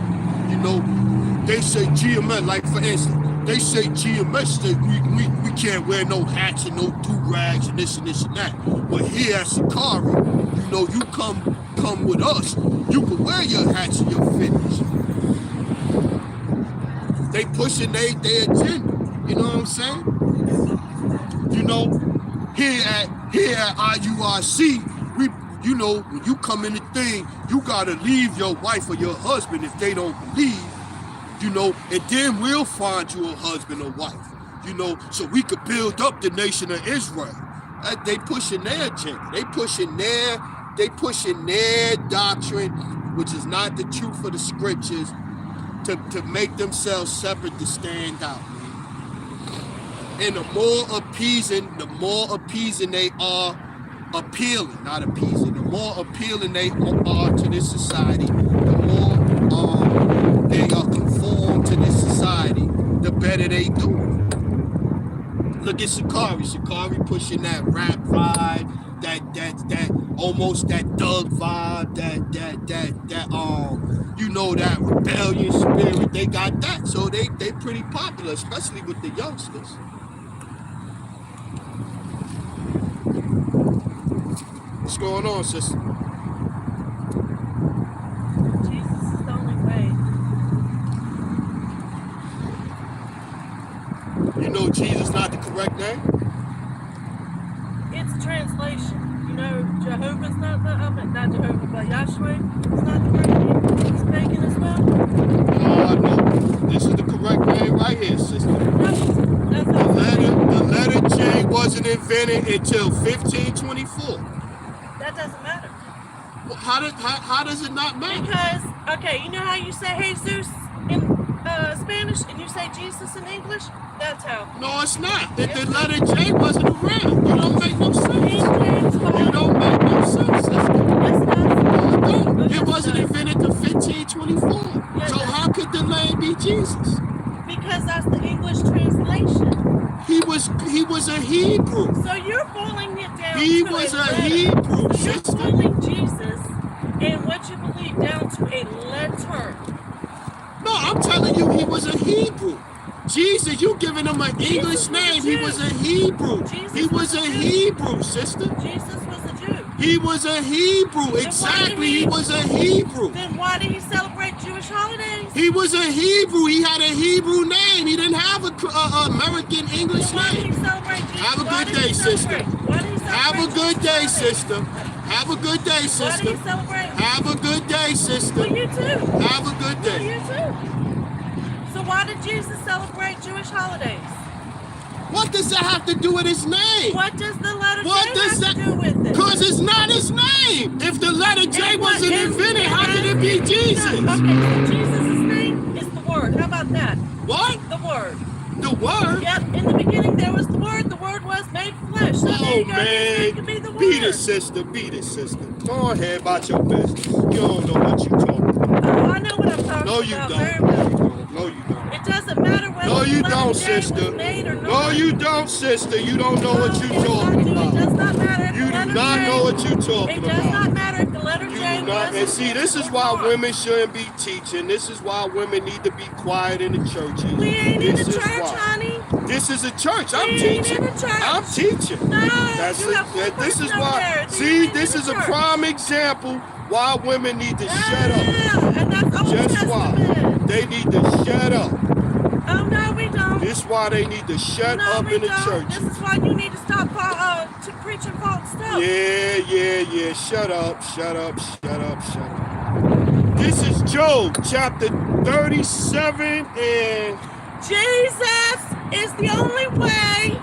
Speaker 1: You know, they say GMS, like for instance, they say GMS, we can't wear no hats and no do-rags and this and that. But here at Sakari, you know, you come with us, you can wear your hats and your fittings. They pushing their agenda. You know what I'm saying? You know, here at IUIC, you know, when you come in the thing, you gotta leave your wife or your husband if they don't believe, you know, and then we'll find you a husband or wife, you know, so we could build up the nation of Israel. They pushing their agenda. They pushing their doctrine, which is not the truth of the scriptures, to make themselves separate, to stand out. And the more appeasing they are, appealing, not appeasing, the more appealing they are to this society, the more they are conformed to this society, the better they do. Look at Sakari. Sakari pushing that rap vibe, that almost that thug vibe, that rebellion spirit. They got that, so they pretty popular, especially with the youngsters. What's going on, sister?
Speaker 2: Jesus is the only way.
Speaker 1: You know Jesus not the correct name?
Speaker 2: It's translation. You know, Jehovah's not Jehovah, but Yahshua is not the correct name. It's pagan as well.
Speaker 1: No. This is the correct name right here, sister.
Speaker 2: No,
Speaker 1: the letter J wasn't invented until 1524.
Speaker 2: That doesn't matter.
Speaker 1: Well, how does it not matter?
Speaker 2: Because, okay, you know how you say Jesus in Spanish and you say Jesus in English? That's how.
Speaker 1: No, it's not. The letter J wasn't around. You don't make no sense. You don't make no sense, sister.
Speaker 2: Yes, it does.
Speaker 1: No, it wasn't invented until 1524.
Speaker 2: Yes,
Speaker 1: So how could the name be Jesus?
Speaker 2: Because that's the English translation.
Speaker 1: He was a Hebrew.
Speaker 2: So you're boiling it down
Speaker 1: He
Speaker 2: to
Speaker 1: was
Speaker 2: a
Speaker 1: a
Speaker 2: letter.
Speaker 1: Hebrew,
Speaker 2: You're
Speaker 1: sister.
Speaker 2: boiling Jesus and what you believe down to a letter.
Speaker 1: No, I'm telling you, he was a Hebrew. Jesus, you giving him an English name. He was a Hebrew. He was a Hebrew, sister.
Speaker 2: Jesus was a Jew.
Speaker 1: He was a Hebrew. Exactly, he was a Hebrew.
Speaker 2: Then why did he celebrate Jewish holidays?
Speaker 1: He was a Hebrew. He had a Hebrew name. He didn't have a American English
Speaker 2: Then why did he
Speaker 1: name.
Speaker 2: celebrate Jesus?
Speaker 1: Have a
Speaker 2: Why
Speaker 1: good
Speaker 2: did he
Speaker 1: day, sister.
Speaker 2: celebrate? Why did he celebrate
Speaker 1: Have a good
Speaker 2: Jewish
Speaker 1: day,
Speaker 2: holidays?
Speaker 1: sister. Have a good day,
Speaker 2: Why did
Speaker 1: sister.
Speaker 2: he celebrate?
Speaker 1: Have a good day, sister.
Speaker 2: Well, you too.
Speaker 1: Have a good
Speaker 2: Well,
Speaker 1: day.
Speaker 2: you too. So why did Jesus celebrate Jewish holidays?
Speaker 1: What does that have to do with his name?
Speaker 2: What does the letter
Speaker 1: What
Speaker 2: J
Speaker 1: does
Speaker 2: have
Speaker 1: that?
Speaker 2: to do with it?
Speaker 1: Because it's not his name. If the letter J
Speaker 2: And what
Speaker 1: wasn't
Speaker 2: is-
Speaker 1: invented, how could it be Jesus?
Speaker 2: Okay, so Jesus' name is the Word. How about that?
Speaker 1: What?
Speaker 2: The Word.
Speaker 1: The word?
Speaker 2: Yep, in the beginning there was the Word. The Word was made flesh. So there
Speaker 1: Oh
Speaker 2: you go. His name could
Speaker 1: man,
Speaker 2: be the Word.
Speaker 1: beat it, sister. Beat it, sister. Go ahead about your business. You don't know what you're talking about.
Speaker 2: Oh, I know what I'm talking
Speaker 1: No, you
Speaker 2: about.
Speaker 1: don't.
Speaker 2: Very
Speaker 1: No,
Speaker 2: well.
Speaker 1: you don't. No, you don't.
Speaker 2: It doesn't matter whether
Speaker 1: No, you
Speaker 2: the letter
Speaker 1: don't,
Speaker 2: J
Speaker 1: sister.
Speaker 2: was made or not.
Speaker 1: No, you don't, sister. You don't know what you're talking
Speaker 2: It does
Speaker 1: about.
Speaker 2: not matter if
Speaker 1: You
Speaker 2: the
Speaker 1: do
Speaker 2: letter
Speaker 1: not
Speaker 2: J,
Speaker 1: know what you're talking
Speaker 2: It does
Speaker 1: about.
Speaker 2: not matter if the letter
Speaker 1: You
Speaker 2: J
Speaker 1: do not.
Speaker 2: was
Speaker 1: And see, this is why women shouldn't be teaching. This is why women need to be quiet in the churches.
Speaker 2: We ain't in the
Speaker 1: This is
Speaker 2: church,
Speaker 1: why.
Speaker 2: honey.
Speaker 1: This is a church. I'm
Speaker 2: We ain't
Speaker 1: teaching.
Speaker 2: in the church.
Speaker 1: I'm teaching.
Speaker 2: No,
Speaker 1: That's
Speaker 2: you
Speaker 1: it.
Speaker 2: have one
Speaker 1: This is
Speaker 2: person over
Speaker 1: why.
Speaker 2: there. You
Speaker 1: See,
Speaker 2: ain't
Speaker 1: this
Speaker 2: in
Speaker 1: is
Speaker 2: the
Speaker 1: a
Speaker 2: church.
Speaker 1: prime example why women need to shut up.
Speaker 2: Yeah, and that's Old
Speaker 1: Just
Speaker 2: Testament.
Speaker 1: why. They need to shut up.
Speaker 2: Oh, no, we don't.
Speaker 1: This why they need to shut
Speaker 2: No,
Speaker 1: up
Speaker 2: we
Speaker 1: in the
Speaker 2: don't.
Speaker 1: churches.
Speaker 2: This is why you need to stop to preaching false stuff.
Speaker 1: Yeah. Shut up. This is Job chapter 37 and
Speaker 2: Jesus is the only way,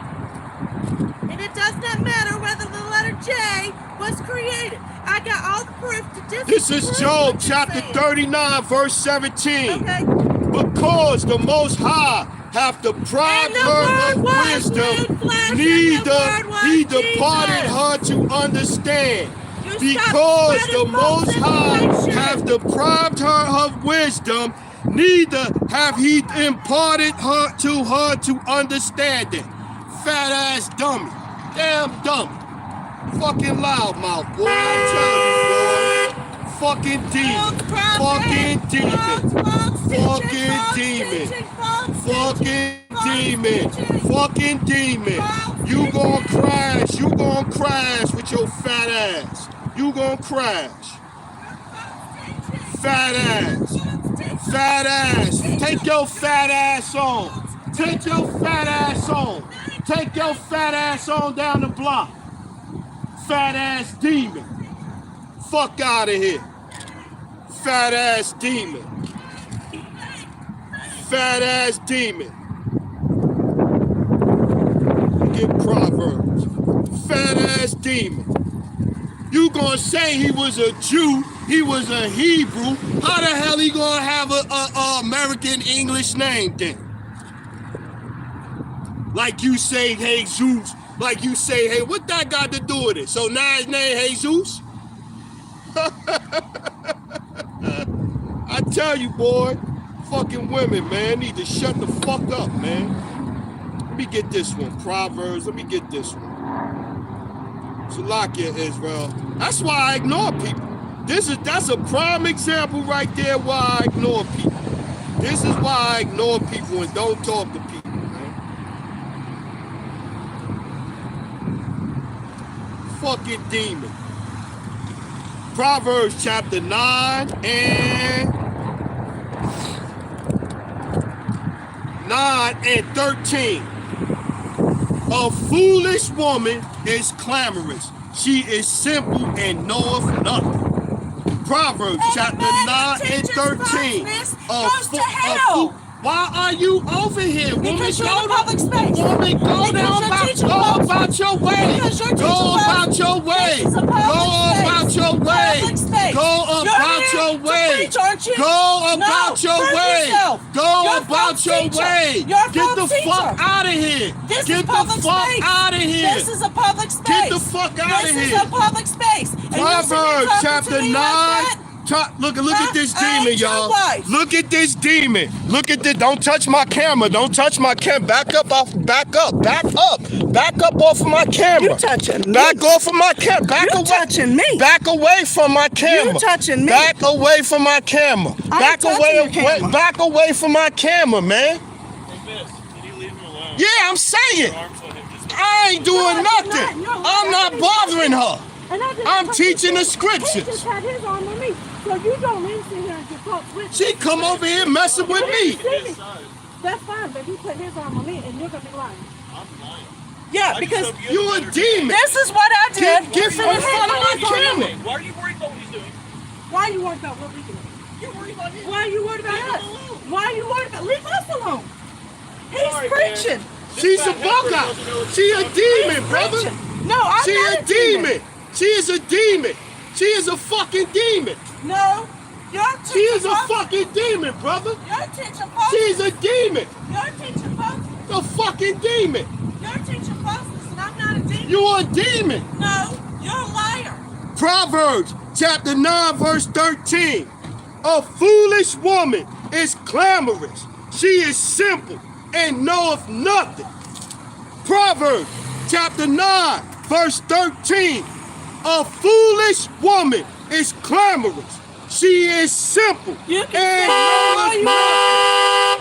Speaker 2: and it does not matter whether the letter J was created. I got all the proof to disprove
Speaker 1: this is
Speaker 2: what
Speaker 1: Job
Speaker 2: you're
Speaker 1: chapter
Speaker 2: saying.
Speaker 1: 39 verse 17.
Speaker 2: Okay.
Speaker 1: Because the Most High hath deprived
Speaker 2: And the
Speaker 1: her of
Speaker 2: Word was
Speaker 1: wisdom,
Speaker 2: made flesh, and the
Speaker 1: neither
Speaker 2: Word was
Speaker 1: he departed
Speaker 2: Jesus.
Speaker 1: her to understand.
Speaker 2: You
Speaker 1: Because
Speaker 2: stop
Speaker 1: the
Speaker 2: spreading false
Speaker 1: Most High
Speaker 2: information.
Speaker 1: hath deprived her of wisdom, neither have he imparted her to understanding. Fat ass dummy. Damn dummy. Fucking loudmouth, boy. I'm telling you, boy. Fucking demon. Fucking demon. Fucking demon. Fucking demon. Fucking demon. You gon' crash. You gon' crash with your fat ass. You gon' crash. Fat ass. Fat ass. Take your fat ass on. Take your fat ass on. Take your fat ass on down the block. Fat ass demon. Fuck out of here. Fat ass demon. Fat ass demon. Get Proverbs. Fat ass demon. You gonna say he was a Jew, he was a Hebrew. How the hell he gonna have a American English name then? Like you say Jesus, like you say, hey, what that got to do with it? So now his name Jesus? I tell you, boy, fucking women, man, need to shut the fuck up, man. Let me get this one. Proverbs. Let me get this one. Shalakia, Israel. That's why I ignore people. That's a prime example right there why I ignore people. This is why I ignore people and don't talk to people, man. Fucking demon. Proverbs chapter 9 and 13. A foolish woman is clamorous. She is simple and knoweth nothing. Proverbs chapter 9 and 13. Why are you over here?
Speaker 2: Because you're in a public space.
Speaker 1: Woman, go about your way. Go about your way. Go about your way. Go about your way. Go about your way. Go about your way. Get the fuck out of here. Get the fuck out of here.
Speaker 2: This is a public space.
Speaker 1: Get the fuck out of here.
Speaker 2: This is a public space.
Speaker 1: Proverbs chapter 9. Look at this demon, y'all. Look at this demon. Look at this. Don't touch my camera. Don't touch my camera. Back up off of my camera.
Speaker 2: You touching me.
Speaker 1: Back off of my camera.
Speaker 2: Touching me.
Speaker 1: Back away from my camera.
Speaker 2: You touching me.
Speaker 1: Back away from my camera. Back away from my camera, man.
Speaker 3: Can you leave him alone?
Speaker 1: Yeah, I'm saying. I ain't doing nothing. I'm not bothering her. I'm teaching the scriptures.
Speaker 4: He just had his arm on me, so you don't even sit here and get caught with me.
Speaker 1: She come over here messing with me.
Speaker 4: That's fine, but he put his arm on me, and you're gonna be lying.
Speaker 3: I'm lying.
Speaker 2: Yeah, because
Speaker 1: You a demon.
Speaker 2: this is what I did.
Speaker 1: Get from in front of my camera.
Speaker 3: Why are you worried about what he's doing?
Speaker 4: Why are you worried about what we do?
Speaker 3: You're worried about him.
Speaker 4: Why are you worried about
Speaker 3: Leave
Speaker 4: us?
Speaker 3: him alone.
Speaker 4: Why are you worried about? Leave us alone.
Speaker 2: He's
Speaker 3: Sorry,
Speaker 2: preaching.
Speaker 3: man.
Speaker 1: She's a bug out. She a demon, brother.
Speaker 2: Preaching. No, I'm
Speaker 1: She
Speaker 2: not
Speaker 1: a demon. She is a demon. She is a fucking demon.
Speaker 2: No, your
Speaker 1: She is
Speaker 2: teacher
Speaker 1: a fucking demon, brother.
Speaker 2: Your teacher folks.
Speaker 1: She's a demon.
Speaker 2: Your teacher folks.
Speaker 1: A fucking demon.
Speaker 2: Your teacher folks. Listen, I'm not a demon.
Speaker 1: You a demon.
Speaker 2: No, you're a liar.
Speaker 1: Proverbs chapter 9 verse 13. A foolish woman is clamorous. She is simple and knoweth nothing. Proverbs chapter 9 verse 13. A foolish woman is clamorous. She is simple
Speaker 2: You can
Speaker 1: and
Speaker 2: say all
Speaker 1: knoweth
Speaker 2: you
Speaker 1: nothing.
Speaker 2: want.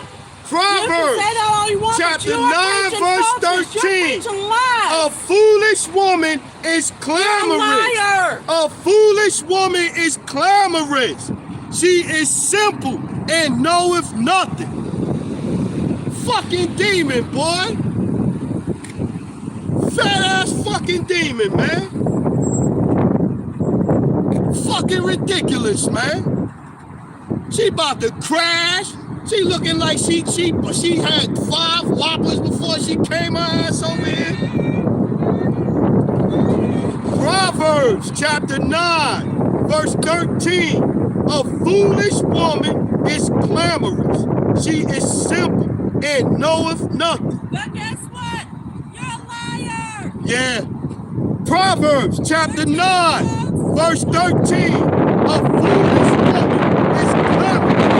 Speaker 2: You
Speaker 1: Proverbs
Speaker 2: can say that all you want, but
Speaker 1: chapter
Speaker 2: you
Speaker 1: 9
Speaker 2: are preaching
Speaker 1: verse
Speaker 2: falseness. You're
Speaker 1: 13.
Speaker 2: preaching lies.
Speaker 1: A foolish woman is
Speaker 2: You're a
Speaker 1: clamorous.
Speaker 2: liar.
Speaker 1: A foolish woman is clamorous. She is simple and knoweth nothing. Fucking demon, boy. Fat ass fucking demon, man. Fucking ridiculous, man. She about to crash. She looking like she had 5 whoppers before she came her ass over here. Proverbs chapter 9, verse 13. A foolish woman is clamorous. She is simple and knoweth nothing.
Speaker 2: But guess what? You're a liar.
Speaker 1: Yeah. Proverbs chapter 9, verse 13. A foolish woman is clamorous.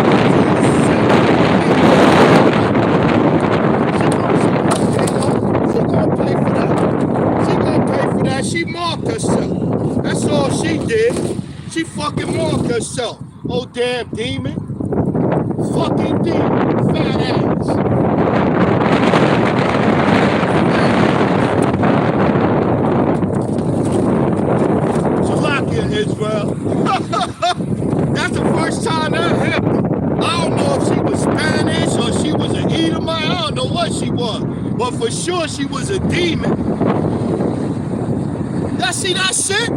Speaker 1: She gonna pay for that. She gonna pay for that. She marked herself. That's all she did. She fucking marked herself. Oh damn demon. Fucking demon. Fat ass. Shalakia, Israel. That's the first time that happened. I don't know if she was Spanish or she was an Edomite. I don't know what she was. But for sure she was a demon. Y'all see that shit?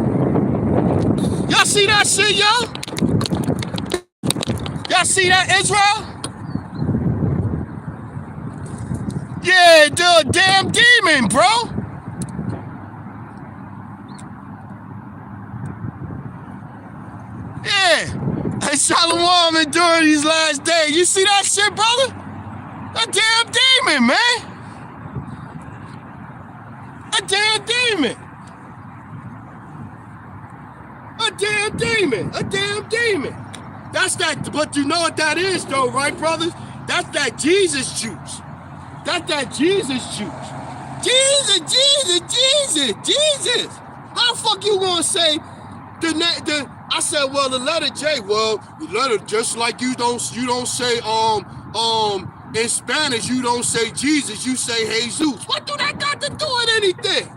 Speaker 1: Y'all see that shit, yo? Y'all see that, Israel? Yeah, the damn demon, bro. Yeah. Hey, Shalom enduring these last days. You see that shit, brother? That damn demon, man. A damn demon. A damn demon. A damn demon. That's that, but you know what that is though, right, brothers? That's that Jesus juice. That's that Jesus juice. Jesus. How the fuck you gonna say I said, well, the letter J, well, the letter just like you don't say in Spanish you don't say Jesus, you say Jesus. What do that got to do with anything?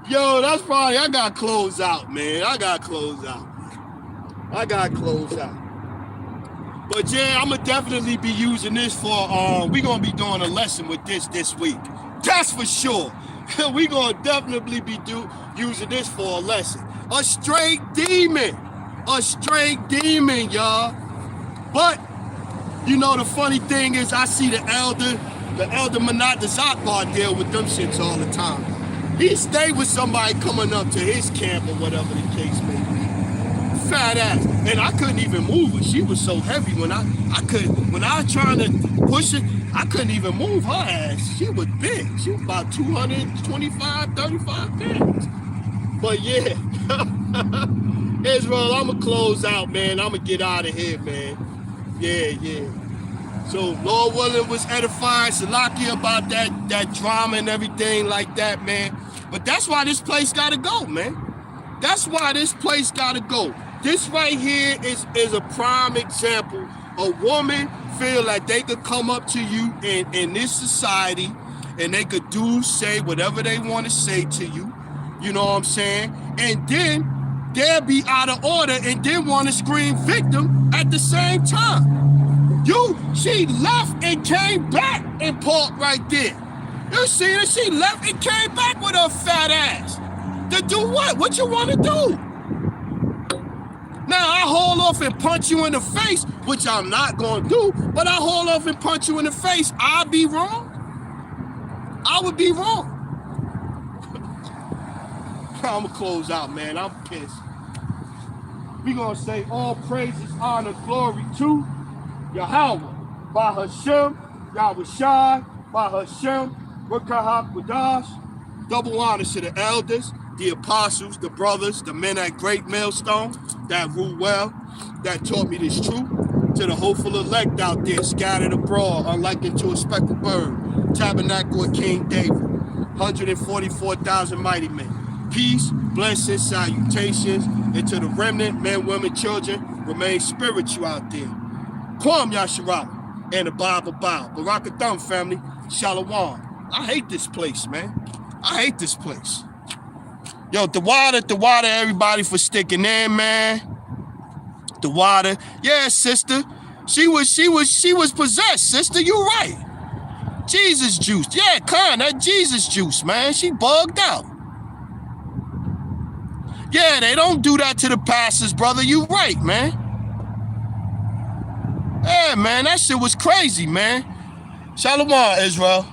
Speaker 1: Yo, that's probably I gotta close out, man. I gotta close out. But yeah, I'm gonna definitely be using this for we gonna be doing a lesson with this week. That's for sure. We gonna definitely be using this for a lesson. A straight demon, y'all. But you know the funny thing is, I see the elder Manat the Zakbar deal with them shits all the time. He stayed with somebody coming up to his camp or whatever the case may be. Fat ass, and I couldn't even move her. She was so heavy when I was trying to push it, I couldn't even move her ass. She was big. She was about 225, 35 pounds. But yeah, Israel, I'ma close out, man. I'ma get out of here, man. Yeah. So Lord willing was edifying Salakia about that drama and everything like that, man. But that's why this place gotta go, man. That's why this place gotta go. This right here is a prime example. A woman feel like they could come up to you in this society and they could say whatever they want to say to you. You know what I'm saying? And then they'll be out of order and then want to scream victim at the same time. She left and came back and parked right there. You see her? She left and came back with her fat ass. To do what? What you want to do? Now, I haul off and punch you in the face, which I'm not going to do, but I haul off and punch you in the face. I'd be wrong. I would be wrong. I'm going to close out, man. I'm pissed. We're going to say all praises, honor, glory to Yahweh, by Hashem, Yahushai, by Hashem, Rekahak Wadash. Double honors to the elders, the apostles, the brothers, the men at Great Millstone that rule well, that taught me this truth. To the hopeful elect out there scattered abroad, unlike into a speckled bird, tabernacle of King David, 144,000 mighty men. Peace, blessings, salutations, and to the remnant, men, women, children, remain spiritual out there. Kwam Yasharah and the Bible bow. Barakatham family, Shalom. I hate this place, man. I hate this place. Yo, the water, everybody for sticking in, man. The water. Yeah, sister. She was possessed, sister. You right. Jesus juice. Yeah, that Jesus juice, man. She bugged out. Yeah, they don't do that to the pastors, brother. You right, man. Yeah, man, that shit was crazy, man. Shalom, Israel.